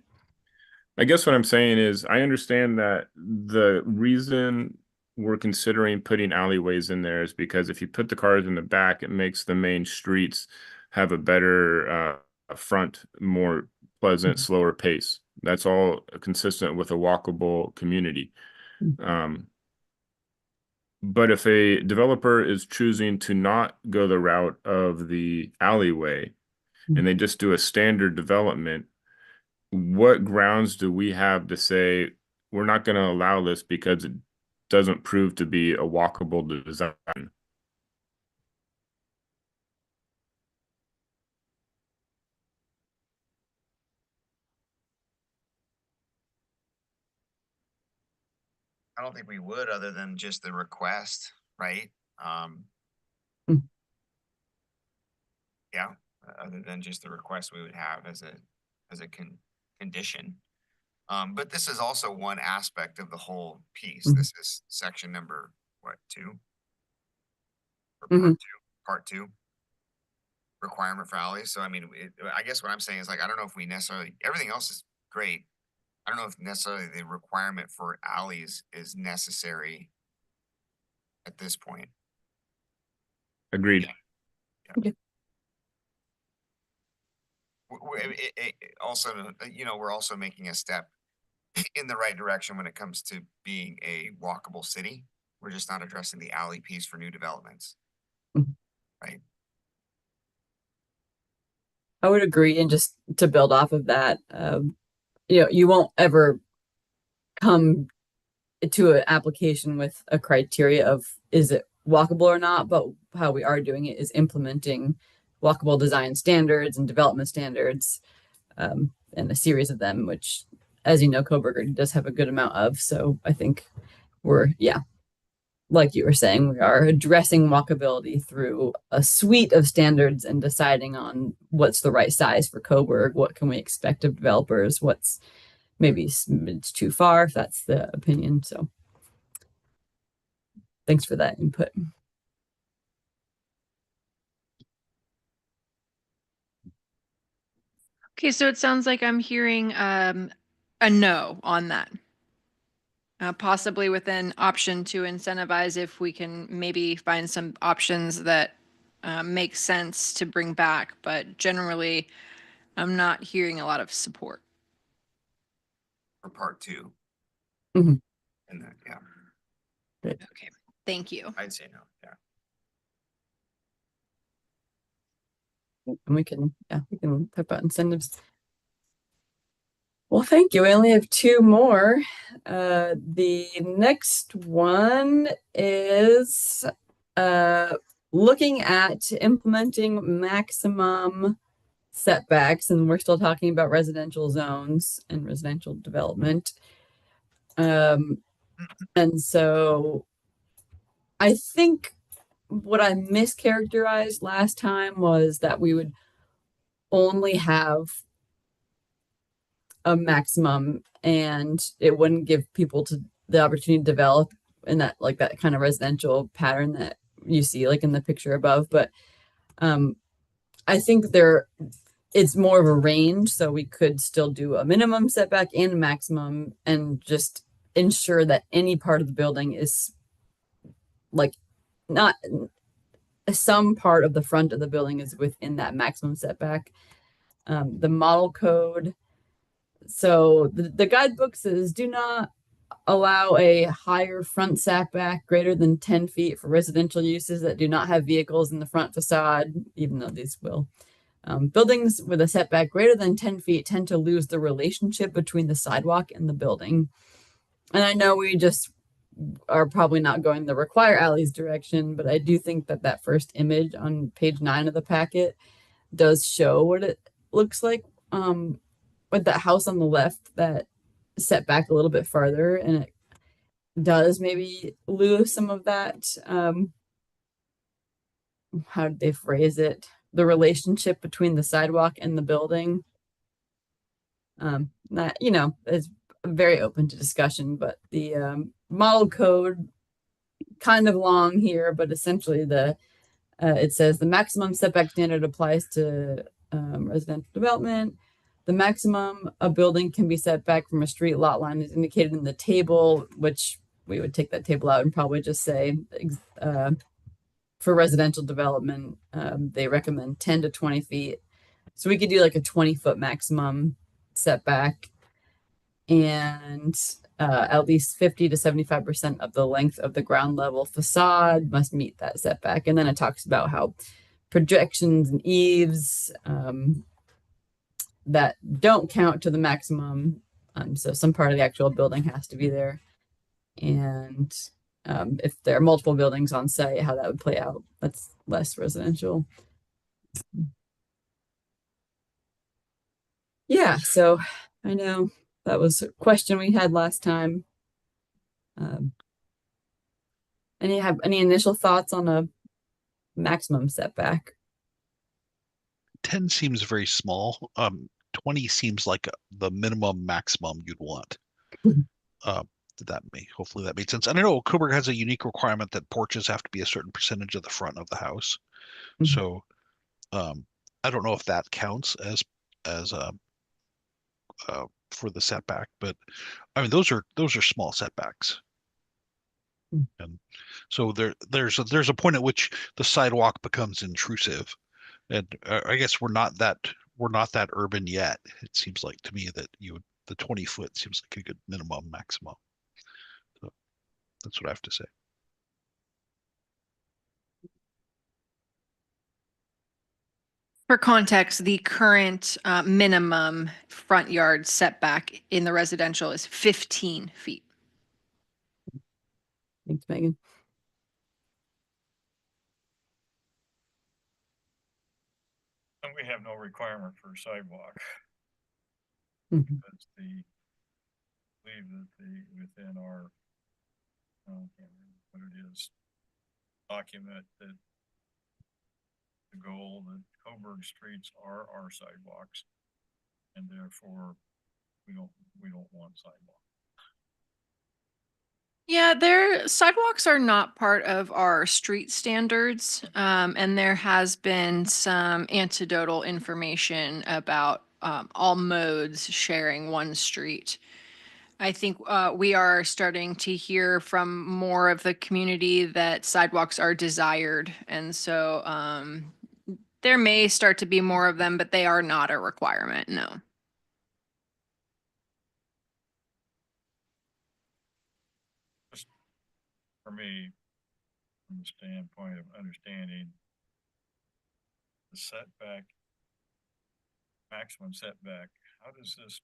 B: I guess what I'm saying is I understand that the reason we're considering putting alleyways in there is because if you put the cars in the back, it makes the main streets have a better front, more pleasant, slower pace. That's all consistent with a walkable community. But if a developer is choosing to not go the route of the alleyway and they just do a standard development, what grounds do we have to say we're not going to allow this because it doesn't prove to be a walkable design?
G: I don't think we would, other than just the request, right?
A: Mm.
G: Yeah, other than just the request we would have as a condition. But this is also one aspect of the whole piece.
A: Mhm.
G: This is section number, what, 2? Or
A: Mhm.
G: part two, requirement for alleys. So I mean, I guess what I'm saying is like, I don't know if we necessarily, everything else is great. I don't know if necessarily the requirement for alleys is necessary at this point.
B: Agreed.
G: Also, we're also making a step in the right direction when it comes to being a walkable city. We're just not addressing the alley piece for new developments.
A: Mhm.
G: Right.
A: I would agree. And just to build off of that, you won't ever come to an application with a criteria of is it walkable or not, but how we are doing it is implementing walkable design standards and development standards, and a series of them, which, as you know, Coburg does have a good amount of. So I think we're, like you were saying, we are addressing walkability through a suite of standards and deciding on what's the right size for Coburg, what can we expect of developers, what's maybe it's too far, if that's the opinion. So thanks for that input.
D: Okay, so it sounds like I'm hearing a no on that. Possibly with an option to incentivize if we can maybe find some options that make sense to bring back, but generally, I'm not hearing a lot of support.
G: For part 2.
A: Mhm.
G: And then, yeah,
D: Okay, thank you.
G: I'd say no. Yeah.
A: And we can talk about incentives. Well, thank you. We only have 2 more. The next one is looking at implementing maximum setbacks, and we're still talking about residential zones and residential development. And so I think what I mischaracterized last time was that we would only have a maximum and it wouldn't give people to the opportunity to develop in that, like, that kind of residential pattern that you see like in the picture above. But I think it's more of a range, so we could still do a minimum setback and a maximum and just ensure that any part of the building is like not some part of the front of the building is within that maximum setback. The model code, so the guidebook says do not allow a higher front setback greater than 10 feet for residential uses that do not have vehicles in the front facade, even though these will. Buildings with a setback greater than 10 feet tend to lose the relationship between the sidewalk and the building. And I know we just are probably not going the require alleys direction, but I do think that first image on page 9 of the packet does show what it looks like, with that house on the left that set back a little bit farther, and it does maybe lose some of that, how did they phrase it, the relationship between the sidewalk and the building. That is very open to discussion, but the model code, kind of long here, but essentially it says the maximum setback standard applies to residential development. The maximum a building can be set back from a street lot line is indicated in the table, which we would take that table out and probably just say for residential development, they recommend 10 to 20 feet. So we could do like a 20-foot maximum setback, and at least 50 to 75% of the length of the ground level facade must meet that setback. And then it talks about how projections and eaves that don't count to the maximum. So some part of the actual building has to be there. And if there are multiple buildings on site, how that would play out. That's less residential. Yeah, so I know that was a question we had last time. Um, any initial thoughts on a maximum setback?
F: 10 seems very small. 20 seems like the minimum maximum you'd want. Hopefully that made sense. And I know Coburg has a unique requirement that porches have to be a certain percentage of the front of the house.
A: Mhm.
F: So I don't know if that counts as for the setback, but I mean those are small setbacks.
A: Mm.
F: And so there's a point at which the sidewalk becomes intrusive. And I guess we're not that urban yet. It seems like to me that the 20 foot seems like a good minimum maximum. So that's what I have to say.
D: For context, the current minimum front yard setback in the residential is 15 feet.
A: Thanks, Megan.
C: And we have no requirement for sidewalk.
A: Mhm.
C: Because believe that within our, I can't remember what it is, document that the goal that Coburg streets are our sidewalks. And therefore we don't want sidewalk.
D: Yeah, their sidewalks are not part of our street standards. And there has been some anecdotal information about all modes sharing one street. I think we are starting to hear from more of the community that sidewalks are desired. And so there may start to be more of them, but they are not a requirement, no.
C: For me, from the standpoint of understanding the setback, maximum setback, how does this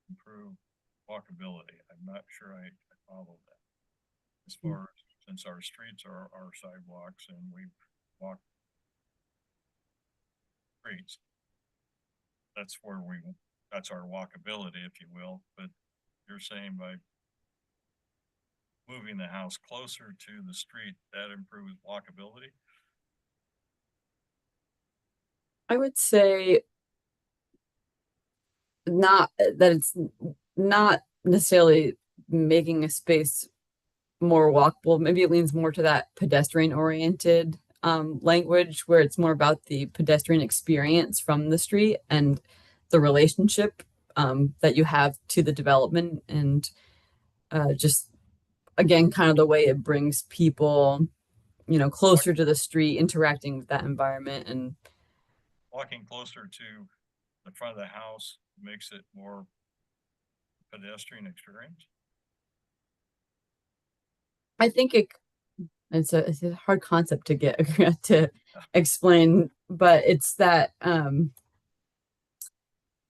C: improve walkability? I'm not sure I follow that. As far as, since our streets are our sidewalks and we walk streets, that's our walkability, if you will. But you're saying by moving the house closer to the street, that improves walkability?
A: I would say not that it's not necessarily making a space more walkable. Maybe it leans more to that pedestrian oriented language where it's more about the pedestrian experience from the street and the relationship that you have to the development, and just again kind of the way it brings people closer to the street, interacting with that environment. And
C: Walking closer to the front of the house makes it more pedestrian experience?
A: I think it's a hard concept to get to explain, but it's that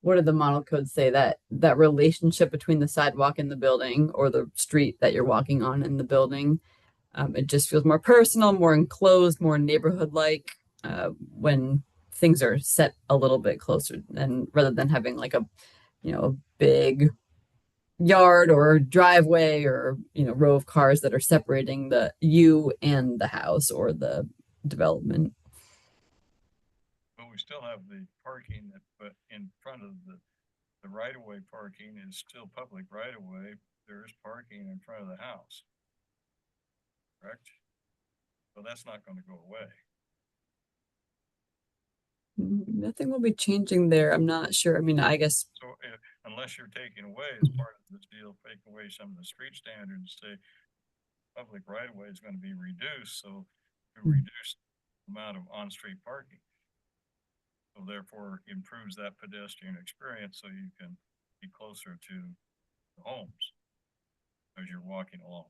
A: what do the model codes say, that relationship between the sidewalk and the building, or the street that you're walking on in the building. It just feels more personal, more enclosed, more neighborhood like when things are set a little bit closer, and rather than having like a big yard or driveway or row of cars that are separating the you and the house or the development.
C: But we still have the parking but in front of the right-of-way parking is still public right-of-way. There is parking in front of the house. Correct? So that's not going to go away.
A: Nothing will be changing there. I'm not sure. I mean, I guess.
C: So unless you're taking away as part of this deal, take away some of the street standards, say public right-of-way is going to be reduced. So to reduce the amount of on-street parking. So therefore improves that pedestrian experience so you can be closer to the homes as you're walking along.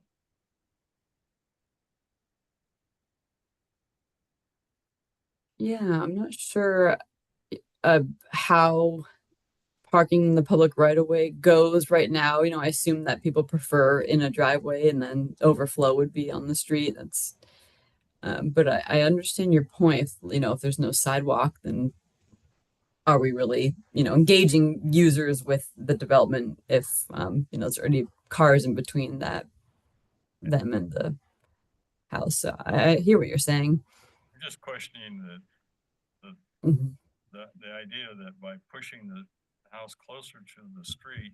A: Yeah, I'm not sure how parking in the public right of way goes right now. I assume that people prefer in a driveway, and then overflow would be on the street. That's but I understand your point. If there's no sidewalk, then are we really, engaging users with the development if there's already cars in between that them and the house. So I hear what you're saying.
C: I'm just questioning
A: Mhm.
C: the idea that by pushing the house closer to the street,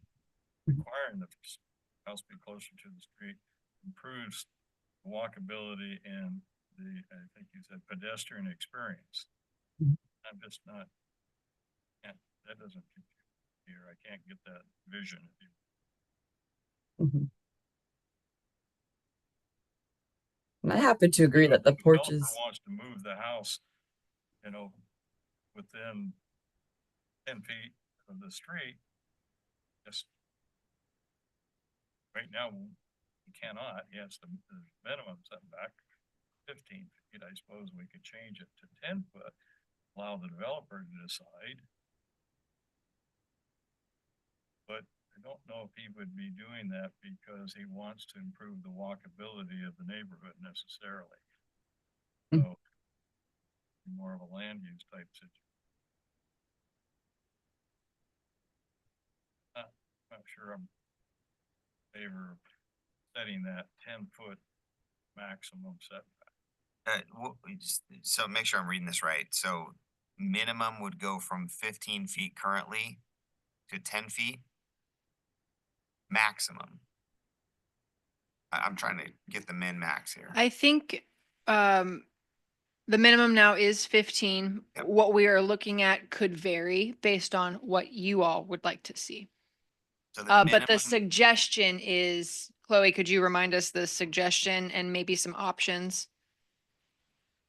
A: Mhm.
C: requiring the house be closer to the street, improves walkability and I think you said pedestrian experience.
A: Mhm.
C: I'm just not, that doesn't compute here. I can't get that vision.
A: Mhm. And I happen to agree that the
C: If
A: porch
C: developer
A: is.
C: wants to move the house, within 10 feet of the street, just right now, he cannot, he has the minimum setback, 15 feet. I suppose we could change it to 10 foot, allow the developer to decide. But I don't know if he would be doing that because he wants to improve the walkability of the neighborhood necessarily. So, more of a land use type situation. Not sure I'm in favor of setting that 10 foot maximum setback.
G: So make sure I'm reading this right. So minimum would go from 15 feet currently to 10 feet. Maximum. I'm trying to get the min max here.
D: I think the minimum now is 15.
G: Yep.
D: What we are looking at could vary based on what you all would like to see.
G: So the
D: But the
G: minimum-
D: suggestion is, Chloe, could you remind us the suggestion and maybe some options?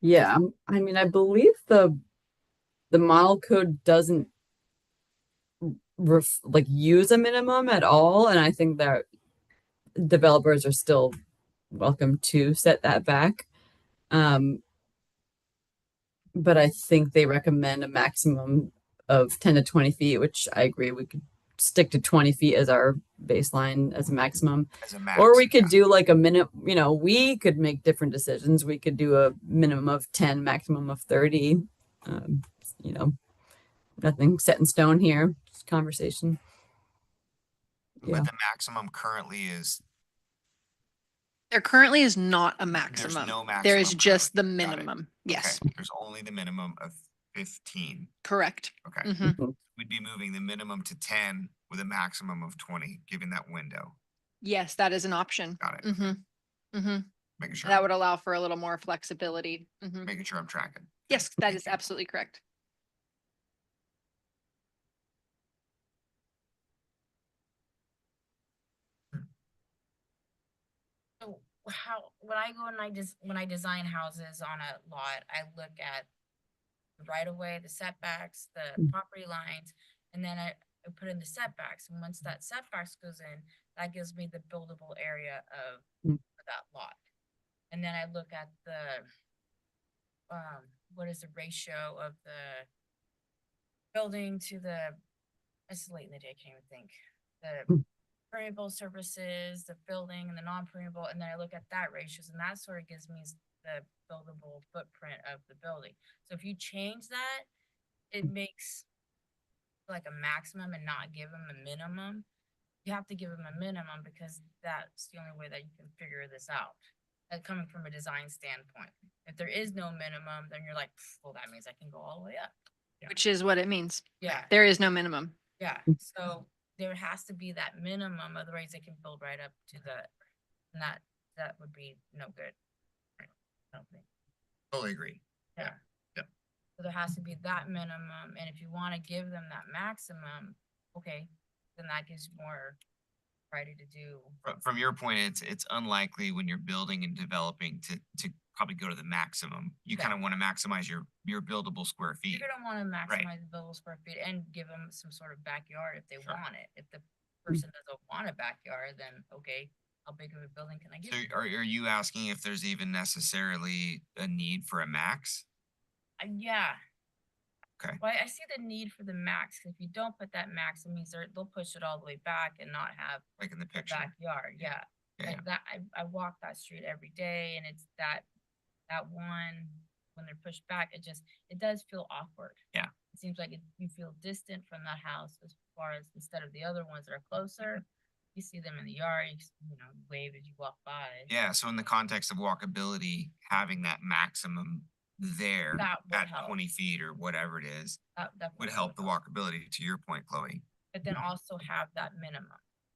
A: Yeah, I mean, I believe the model code doesn't use a minimum at all, and I think that developers are still welcome to set that back. But I think they recommend a maximum of 10 to 20 feet, which I agree we could stick to 20 feet as our baseline as a maximum.
G: as a max,
A: Or we could
G: yeah.
A: do like a minute, we could make different decisions. We could do a minimum of 10, maximum of 30. Um, nothing set in stone here. Just conversation. Yeah.
G: But the maximum currently is,
D: There currently is not a
G: there's
D: maximum.
G: no maximum.
D: There is just the
G: currently. Got it.
D: minimum. Yes,
G: Okay, there's only the minimum of 15.
D: correct.
G: Okay,
D: Mhm.
G: we'd be moving the minimum to 10 with a maximum of 20, given that window.
D: Yes, that is an option.
G: Got it.
D: Mm-hmm. Mm-hmm.
G: Making sure,
D: That would allow for a little more flexibility. Mhm.
G: making sure I'm tracking.
D: Yes, that
G: Thank
D: is
G: you.
D: absolutely correct.
H: So when I go and when I design houses on a lot, I look at the right of way, the setbacks, the
A: Mm.
H: property lines, and then I put in the setbacks. And once that setbacks goes in, that gives me the buildable area of
A: Mm.
H: that lot. And then I look at the, what is the ratio of the building to it's late in the day, I can't even think. The
A: Mm.
H: permeable surfaces, the building and the non-permeable, and then I look at that ratios, and that sort of gives me the buildable footprint of the building. So if you change that, it makes like a maximum and not give them a minimum. You have to give them a minimum because that's the only way that you can figure this out. Coming from a design standpoint, if there is no minimum, then you're like, well, that means I can go all the way up.
D: Which is what it means.
H: Yeah,
D: There is no minimum.
H: yeah. So there has to be that minimum, otherwise they can build right up to and that would be no good. I don't think.
G: Totally agree.
H: Yeah.
G: Yep.
H: So there has to be that minimum, and if you want to give them that maximum, okay, then that gives you more variety to do.
G: From your point, it's unlikely when you're building and developing to probably go to the maximum. You
H: Yeah.
G: kind of want to maximize your buildable square feet.
H: You're gonna want to maximize the buildable square feet and give them some sort of backyard if they
G: Sure.
H: want it. If the person doesn't want a backyard, then okay, how big of a building can I give
G: So
H: you?
G: are you asking if there's even necessarily a need for a max?
H: Yeah.
G: Okay.
H: Well, I see the need for the max. 'Cause if you don't put that max, it means they'll push it all the way back and not have
G: Like in the
H: a
G: picture.
H: backyard. Yeah.
G: Yeah,
H: Like that, I walk that street every day, and it's that one when they're pushed back, it does feel awkward.
G: Yeah.
H: It seems like you feel distant from that house as far as instead of the other ones that are closer. You see them in the yard, you know, wave as you walk by.
G: Yeah, so in the context of walkability, having that maximum there
H: That would
G: at
H: help.
G: 20 feet or whatever it is,
H: That definitely
G: would help the walkability, to your point, Chloe.
H: But then also have that minimum.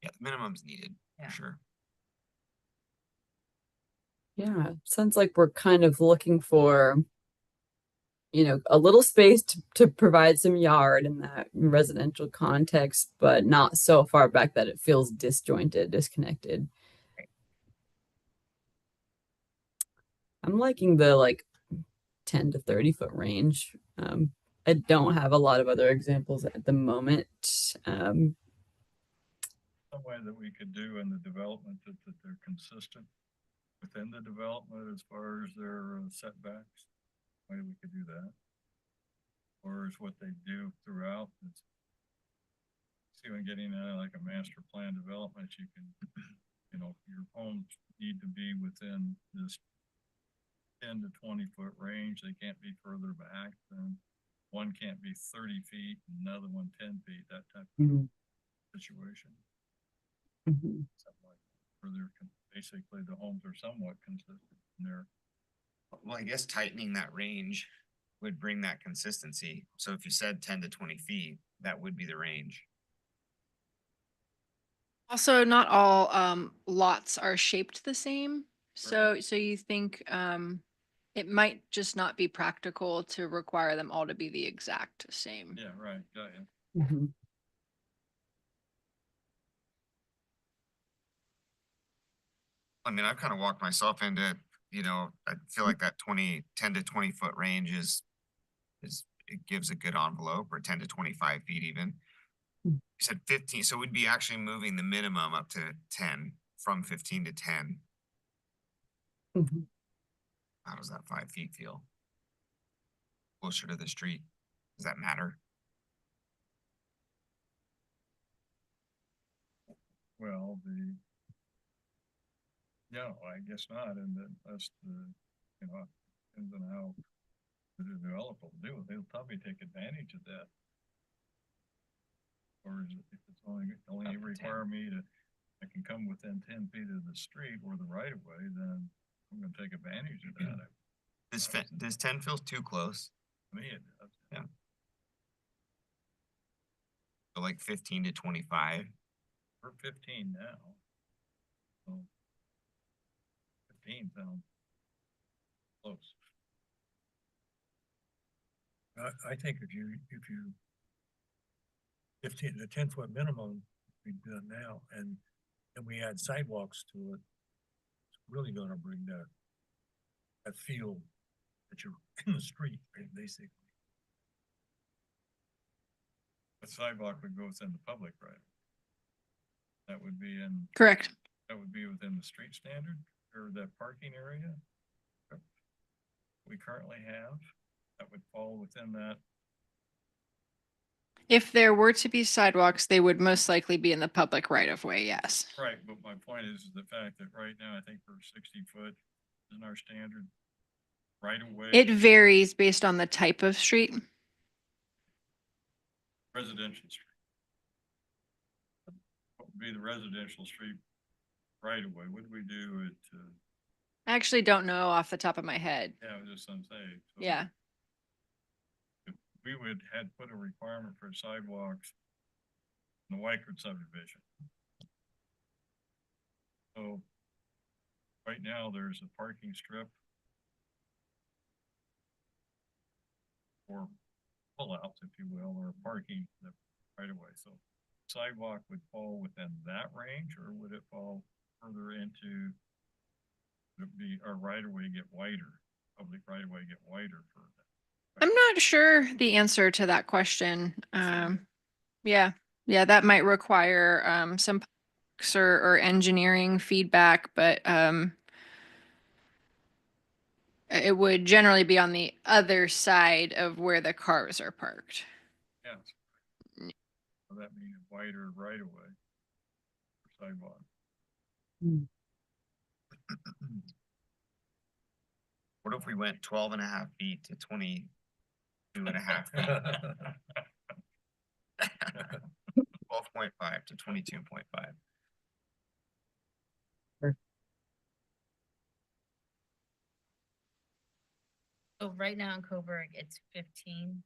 G: Yeah, the minimum's needed,
H: Yeah.
G: for sure.
A: Yeah, sounds like we're kind of looking for, a little space to provide some yard in that residential context, but not so far back that it feels disjointed, disconnected. I'm liking the 10 to 30 foot range. I don't have a lot of other examples at the moment.
C: Some way that we could do in the development that they're consistent within the development as far as their setbacks. Way we could do that. Or is what they do throughout. See, when getting like a master plan development, you can, your homes need to be within this 10 to 20 foot range. They can't be further back than one can't be 30 feet, another one 10 feet, that type of situation.
A: Mhm.
C: Something like that. Where they're basically the homes are somewhat consistent in their.
G: Well, I guess tightening that range would bring that consistency. So if you said 10 to 20 feet, that would be the range.
D: Also, not all lots are shaped the same. So you think it might just not be practical to require them all to be the exact same.
C: Yeah, right, got you.
A: Mhm.
G: I mean, I've kind of walked myself into, I feel like that 10 to 20 foot range is, it gives a good envelope, or 10 to 25 feet even.
A: Mm.
G: You said 15, so we'd be actually moving the minimum up to 10 from 15 to 10.
A: Mhm.
G: How does that 5 feet feel? Closer to the street, does that matter?
C: Well, no, I guess not, and that's depends on how the developer will do it, they'll probably take advantage of that. Or is it, if it's only
G: Up to 10.
C: require me to, I can come within 10 feet of the street or the right of way, then I'm gonna take advantage of that.
G: Does 10 feel too close?
C: To me, it does.
G: Yeah. So like 15 to 25?
C: We're 15 now. So 15 sounds close. I think if you 15 to 10 foot minimum we do it now, and then we add sidewalks to it, it's really gonna bring that feel that you're in the street, right, basically. The sidewalk would go within the public, right? That would be
D: Correct.
C: that would be within the street standard or that parking area we currently have, that would fall within that.
D: If there were to be sidewalks, they would most likely be in the public right of way, yes.
C: Right, but my point is the fact that right now, I think we're 60 foot isn't our standard right away.
D: It varies based on the type of street.
C: Residential street. What would be the residential street right away? What do we do at,
D: I actually don't know off the top of my head.
C: yeah, I was just gonna say. So
D: Yeah.
C: if we would had put a requirement for sidewalks in the Wyckoff subdivision. So right now, there's a parking strip or pullouts, if you will, or parking right away. So sidewalk would fall within that range, or would it fall further into our right of way get wider, public right of way get wider for that?
D: I'm not sure the answer to that question. Yeah, that might require some or engineering feedback, but it would generally be on the other side of where the cars are parked.
C: Yes. So that means wider right of way for sidewalk.
A: Mm.
G: What if we went 12.5 feet to 22.5 feet? 12.5 to 22.5.
H: So right now in Coburg, it's 15,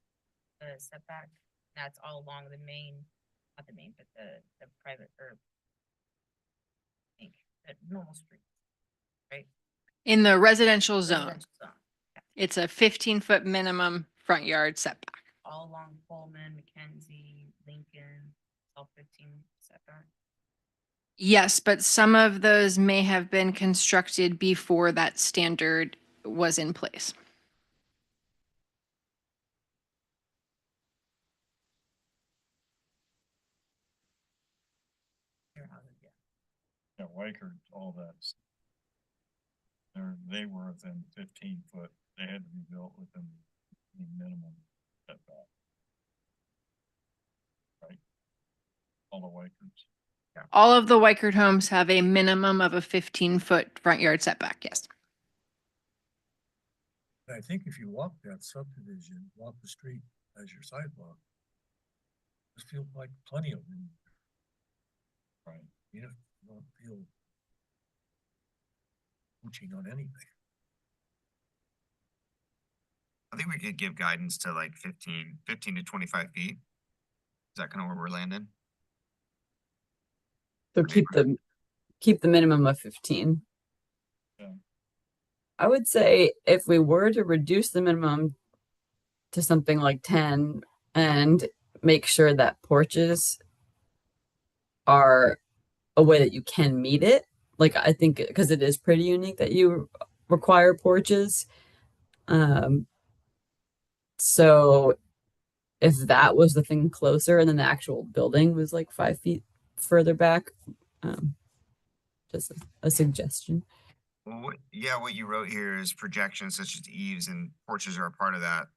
H: the setback. That's all along the main, not the main, but the private or I think the normal street, right?
D: In the residential zone,
H: Residential zone,
D: it's a 15-foot minimum front yard setback.
H: all along Coleman, Mackenzie, Lincoln, all 15 setback.
D: Yes, but some of those may have been constructed before that standard was in place.
H: Your houses, yeah.
C: Yeah, Wakert, all that. They were within 15 foot, they had to be built within the minimum setback. Right? All the Wakerts.
D: All of the Weichert homes have a minimum of a 15-foot front yard setback, yes.
E: I think if you walk that subdivision, walk the street as your sidewalk, just feel like plenty of room. Right. You don't feel pushing on anything.
G: I think we could give guidance to like 15 to 25 feet. Is that kind of where we're landing?
A: So keep the minimum of 15.
C: Yeah.
A: I would say if we were to reduce the minimum to something like 10 and make sure that porches are a way that you can meet it, like I think because it is pretty unique that you require porches. So if that was the thing closer and then the actual building was like 5 feet further back, just a suggestion.
G: Well, what you wrote here is projections such as eaves and porches are a part of that.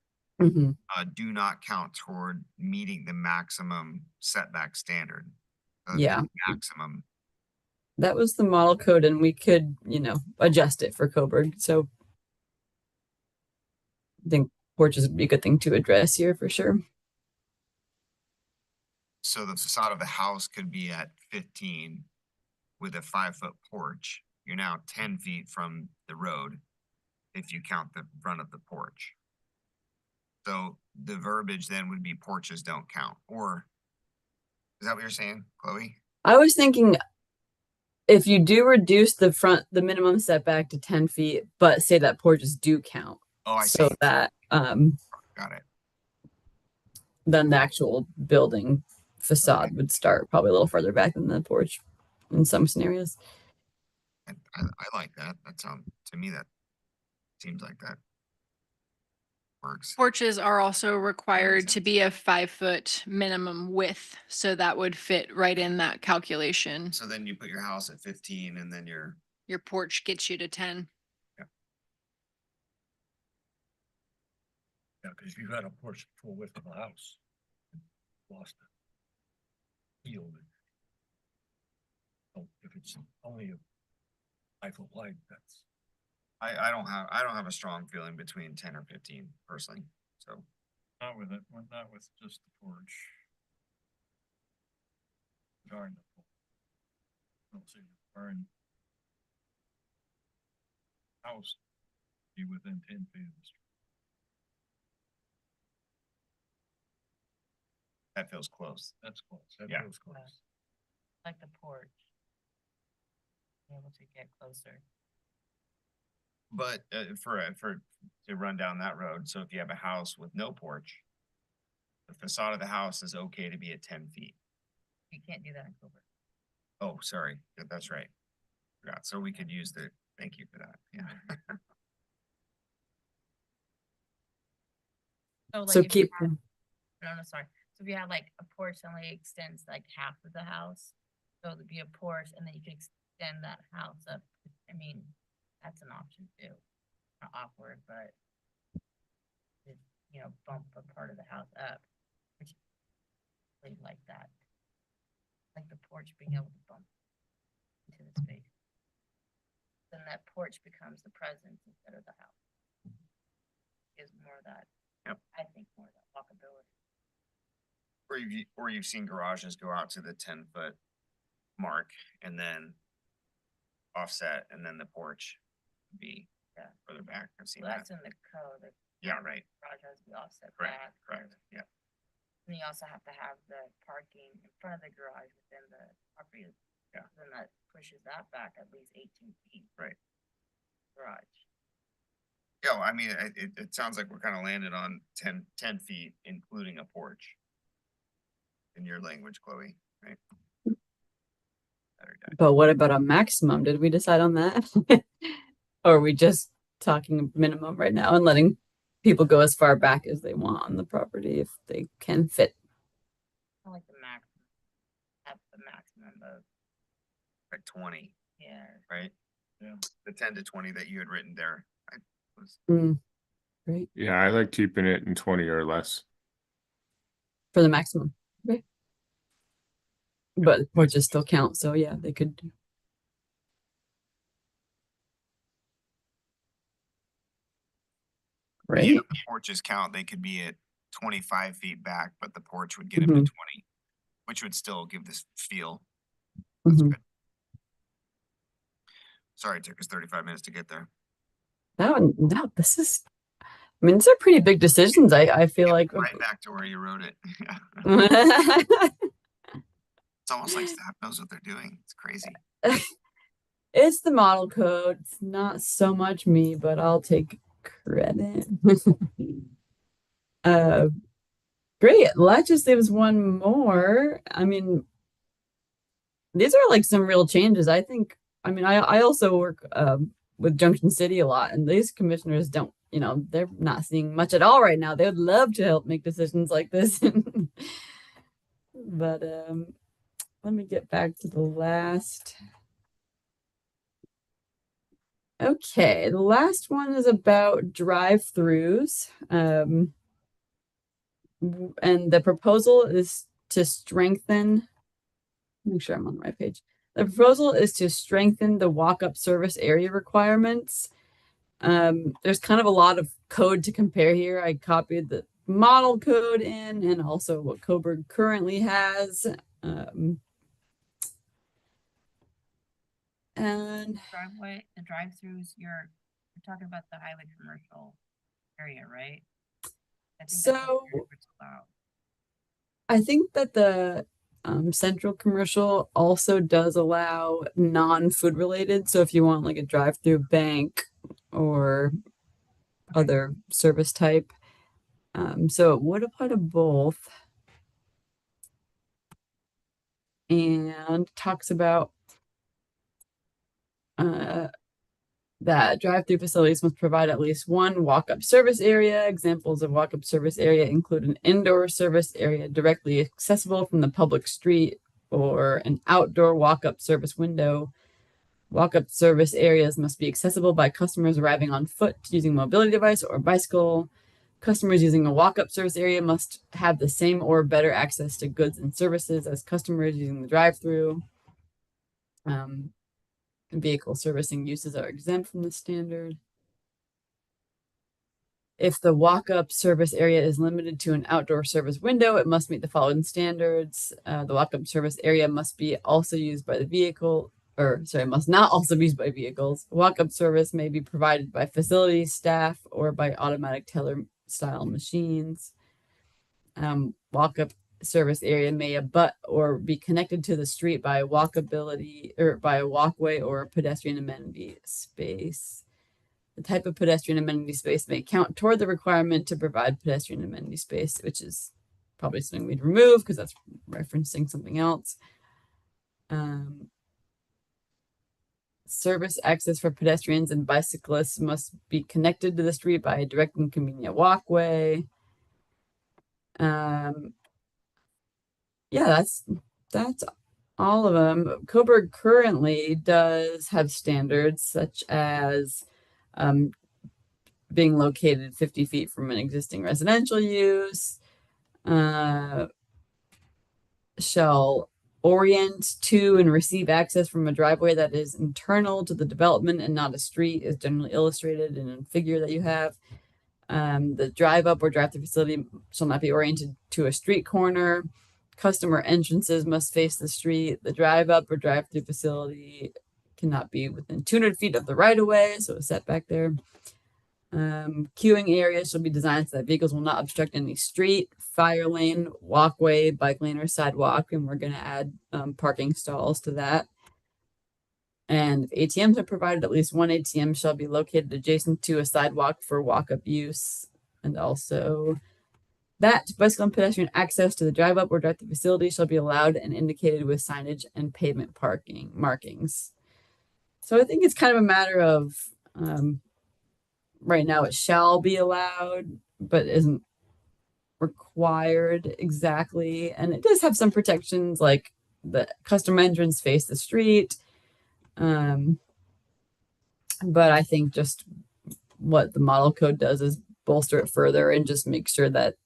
A: Mhm.
G: Do not count toward meeting the maximum setback standard.
A: Yeah.
G: Maximum.
A: That was the model code, and we could, adjust it for Coburg. So I think porches would be a good thing to address here for sure.
G: So the facade of the house could be at 15 with a 5-foot porch. You're now 10 feet from the road if you count the front of the porch. So the verbiage then would be porches don't count, or is that what you're saying, Chloe?
A: I was thinking if you do reduce the minimum setback to 10 feet, but say that porches do count.
G: Oh, I
A: So
G: see.
A: that
G: Got it.
A: then the actual building facade would start probably a little further back than the porch in some scenarios.
G: I like that. That sounds, to me, that seems like that works.
D: Porches are also required to
G: sense.
D: be a 5-foot minimum width, so that would fit right in that calculation.
G: So then you put your house at 15 and then your
D: Your porch gets you to 10.
E: Yeah, because if you got a porch full width of a house, lost it. Yield it. So if it's only a 5 foot wide, that's.
G: I don't have a strong feeling between 10 or 15 personally. So
C: Not with it, not with just the porch. Darn. Don't see the barn. House be within 10 feet of the street.
G: that feels close.
C: That's close.
E: That
G: Yeah.
E: feels close.
H: Like the porch. Be able to get closer.
G: But to run down that road, so if you have a house with no porch, the facade of the house is okay to be at 10 feet.
H: You can't do that in Coburg.
G: Oh, sorry, that's right. Forgot. So we could use thank you for that, yeah.
H: So
A: So
H: like if you
A: keep
H: have- no, sorry. So if you have like a porch that only extends like half of the house, so it'd be a porch and then you could extend that house up. I mean, that's an option too. Not awkward, but bump a part of the house up. Which I like that. Like the porch being able to bump into the space. Then that porch becomes the presence instead of the house. Gives more of that.
G: Yep.
H: I think more of that walkability.
G: Or you've seen garages go out to the 10-foot mark and then offset and then the porch be
H: Yeah.
G: further back. I've seen
H: Well,
G: that.
H: that's in the code.
G: Yeah, right,
H: garage has to be offset
G: correct,
H: back.
G: correct, yeah.
H: And you also have to have the parking in front of the garage within the property.
G: Yeah.
H: Then that pushes that back at least 18 feet.
G: Right.
H: Garage.
G: Yeah, well, I mean, it sounds like we're kind of landed on 10 feet, including a porch. In your language, Chloe, right? Better die.
A: But what about a maximum? Did we decide on that? Or are we just talking minimum right now and letting people go as far back as they want on the property if they can fit?
H: I like the maximum. Have the maximum of,
G: Like 20,
H: yeah.
G: right? Yeah. The 10 to 20 that you had written there.
A: Great.
B: Yeah, I like keeping it in 20 or less.
A: For the maximum. Okay. But porches still count, so yeah, they could do. Right.
G: Yeah, the porches count, they could be at 25 feet back, but the porch would get them to 20, which would still give this feel. That's
A: Mhm.
G: good. Sorry, it took us 35 minutes to get there.
A: No, this is, I mean, these are pretty big decisions. I feel like
G: Right back to where you wrote it. It's almost like staff knows what they're doing. It's crazy.
A: it's the model code. It's not so much me, but I'll take credit. Great. That just leaves one more. I mean, these are like some real changes. I think, I mean, I also work with Junction City a lot, and these commissioners don't, they're not seeing much at all right now. They would love to help make decisions like this. But let me get back to the last. Okay, the last one is about drive-throughs. And the proposal is to strengthen, make sure I'm on the right page. The proposal is to strengthen the walk-up service area requirements. There's kind of a lot of code to compare here. I copied the model code in and also what Coburg currently has. And
H: The drive-throughs, you're talking about the highway commercial area, right? I think that's
A: so
H: where it's allowed.
A: I think that the central commercial also does allow non-food related. So if you want like a drive-through bank or other service type, so it would apply to both. And talks about that drive-through facilities must provide at least one walk-up service area. Examples of walk-up service area include an indoor service area directly accessible from the public street or an outdoor walk-up service window. Walk-up service areas must be accessible by customers arriving on foot using a mobility device or bicycle. Customers using a walk-up service area must have the same or better access to goods and services as customers using the drive-through. Vehicle servicing uses are exempt from the standard. If the walk-up service area is limited to an outdoor service window, it must meet the following standards. The walk-up service area must be also used by the vehicle, must not also be used by vehicles. Walk-up service may be provided by facility staff or by automatic teller style machines. Walk-up service area may abut or be connected to the street by walkability or by a walkway or a pedestrian amenity space. The type of pedestrian amenity space may count toward the requirement to provide pedestrian amenity space, which is probably something we'd remove because that's referencing something else. Service access for pedestrians and bicyclists must be connected to the street by a direct and convenient walkway. Yeah, that's all of them. Coburg currently does have standards such as being located 50 feet from an existing residential use, shall orient to and receive access from a driveway that is internal to the development and not a street, is generally illustrated in a figure that you have. The drive up or drive through facility shall not be oriented to a street corner. Customer entrances must face the street. The drive up or drive through facility cannot be within 200 feet of the right of way, so a setback there. Queuing areas shall be designed so that vehicles will not obstruct any street, fire lane, walkway, bike lane, or sidewalk. And we're going to add parking stalls to that. And if ATMs are provided, at least one ATM shall be located adjacent to a sidewalk for walk-up use. And also that bicycle and pedestrian access to the drive-up or drive-through facility shall be allowed and indicated with signage and pavement parking markings. So I think it's kind of a matter of right now it shall be allowed, but isn't required exactly. And it does have some protections like the custom entrance face the street. But I think just what the model code does is bolster it further and just make sure that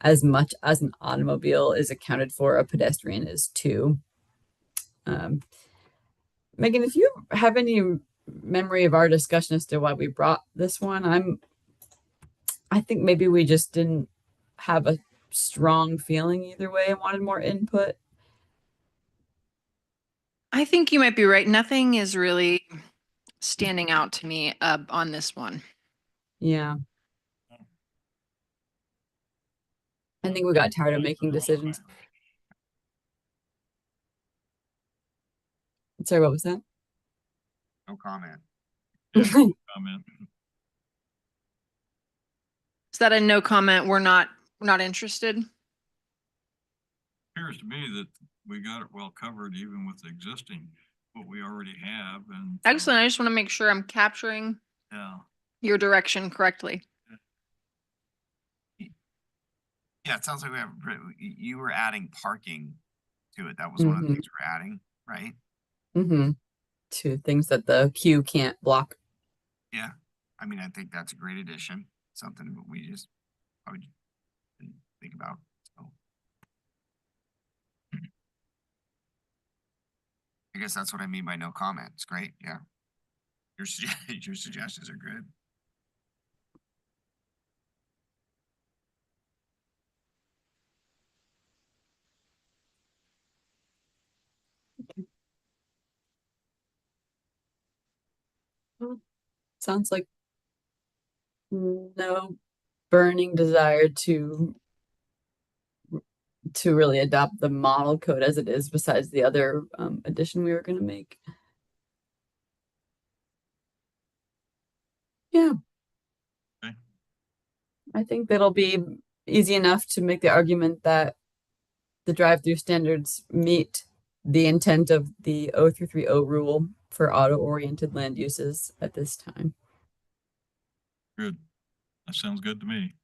A: as much as an automobile is accounted for, a pedestrian is too. Megan, if you have any memory of our discussion as to why we brought this one, I think maybe we just didn't have a strong feeling either way and wanted more input.
D: I think you might be right. Nothing is really standing out to me on this one.
A: Yeah. I think we got tired of making decisions. Sorry, what was that?
G: No comment.
C: Comment.
D: Is that a no comment? We're not interested.
C: Appears to me that we got it well covered even with the existing, what we already have and.
D: Excellent. I just want to make sure I'm capturing
C: Yeah.
D: your direction correctly.
G: Yeah, it sounds like you were adding parking to it. That was one of the things we're adding, right?
A: Mm-hmm. To things that the queue can't block.
G: Yeah. I mean, I think that's a great addition. Something that we just probably didn't think about. So I guess that's what I mean by no comment. It's great. Yeah. Your suggestions are good.
A: Sounds like no burning desire to really adopt the model code as it is, besides the other addition we were going to make. Yeah.
C: Okay.
A: I think that'll be easy enough to make the argument that the drive-through standards meet the intent of the 0330 rule for auto-oriented land uses at this time.
C: Good. That sounds good to me.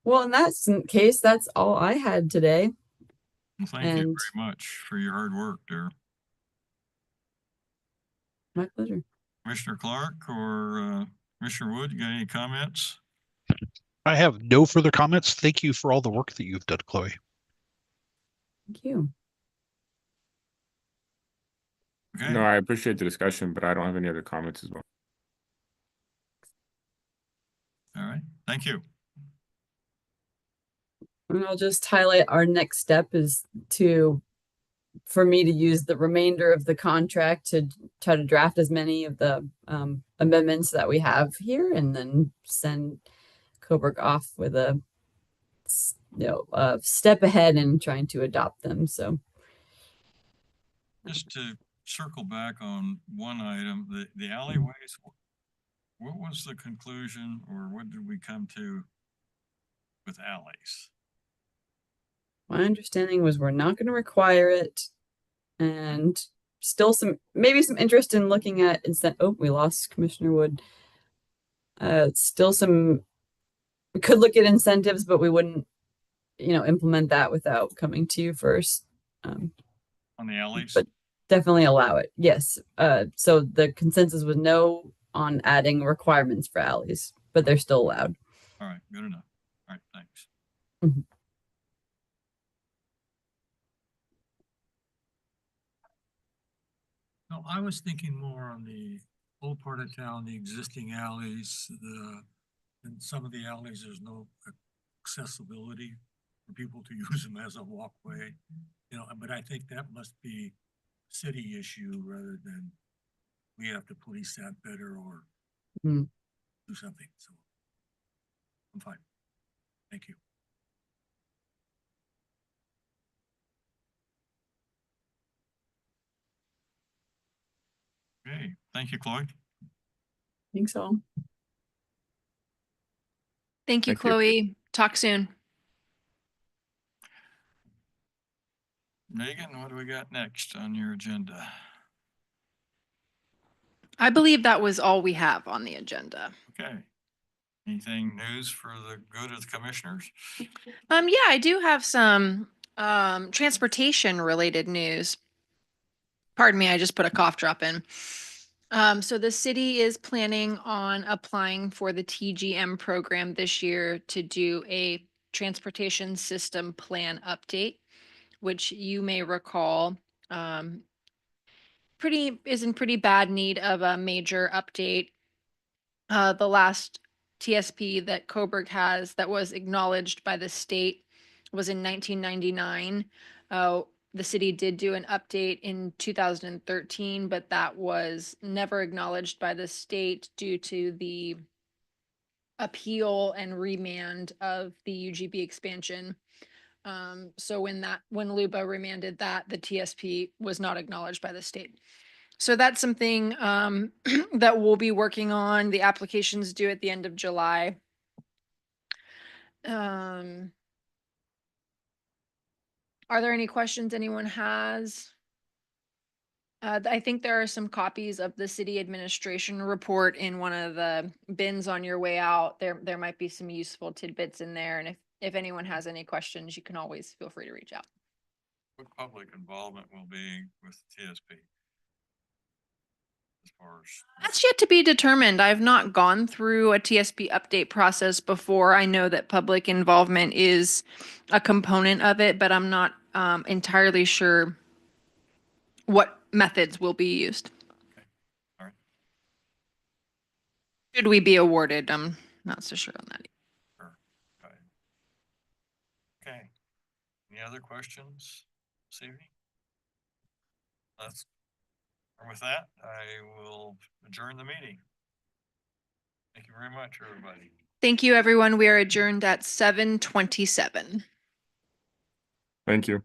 A: Well, in that case, that's all I had today.
C: Well, thank you very much for your hard work there.
A: My pleasure.
C: Commissioner Clark or Commissioner Wood, you got any comments?
F: I have no further comments. Thank you for all the work that you've done, Chloe.
A: Thank you.
C: Okay.
B: No, I appreciate the discussion, but I don't have any other comments as well.
C: All right. Thank you.
A: And I'll just highlight our next step is for me to use the remainder of the contract to try to draft as many of the amendments that we have here, and then send Coburg off with a step ahead in trying to adopt them. So
C: Just to circle back on one item, the alleyways, what was the conclusion or what did we come to with alleys?
A: my understanding was we're not going to require it, and still maybe some interest in looking at instead. Oh, we lost Commissioner Wood. Still we could look at incentives, but we wouldn't, implement that without coming to you first.
C: On the alleys?
A: But definitely allow it. Yes. So the consensus was no on adding requirements for alleys, but they're still allowed.
C: All right, good enough. All right, thanks.
A: Mm-hmm.
E: No, I was thinking more on the old part of town, the existing alleys, in some of the alleys, there's no accessibility for people to use them as a walkway, but I think that must be a city issue rather than we have to police that better or
A: Hmm.
E: do something, so. I'm fine. Thank you.
C: Okay, thank you, Chloe.
A: Think so.
D: Thank you,
B: Thank you.
D: Chloe. Talk soon.
C: Megan, what do we got next on your agenda?
D: I believe that was all we have on the agenda.
C: Okay. Anything news for the good of the commissioners?
D: Yeah, I do have some transportation related news. Pardon me, I just put a cough drop in. So the city is planning on applying for the TGM program this year to do a transportation system plan update, which you may recall is in pretty bad need of a major update. The last TSP that Coburg has that was acknowledged by the state was in 1999. The city did do an update in 2013, but that was never acknowledged by the state due to the appeal and remand of the UGB expansion. So when Luba remanded that, the TSP was not acknowledged by the state. So that's something that we'll be working on. The application's due at the end of July. Are there any questions anyone has? I think there are some copies of the city administration report in one of the bins on your way out. There might be some useful tidbits in there. And if anyone has any questions, you can always feel free to reach out.
C: What public involvement will be with TSP? As far as
D: That's yet to be determined. I've not gone through a TSP update process before. I know that public involvement is a component of it, but I'm not entirely sure what methods will be used.
C: All right.
D: Should we be awarded? I'm not so sure on that.
C: Sure. Okay. Any other questions this evening? Or with that, I will adjourn the meeting. Thank you very much, everybody.
D: Thank you, everyone. We are adjourned at 7:27.
B: Thank you.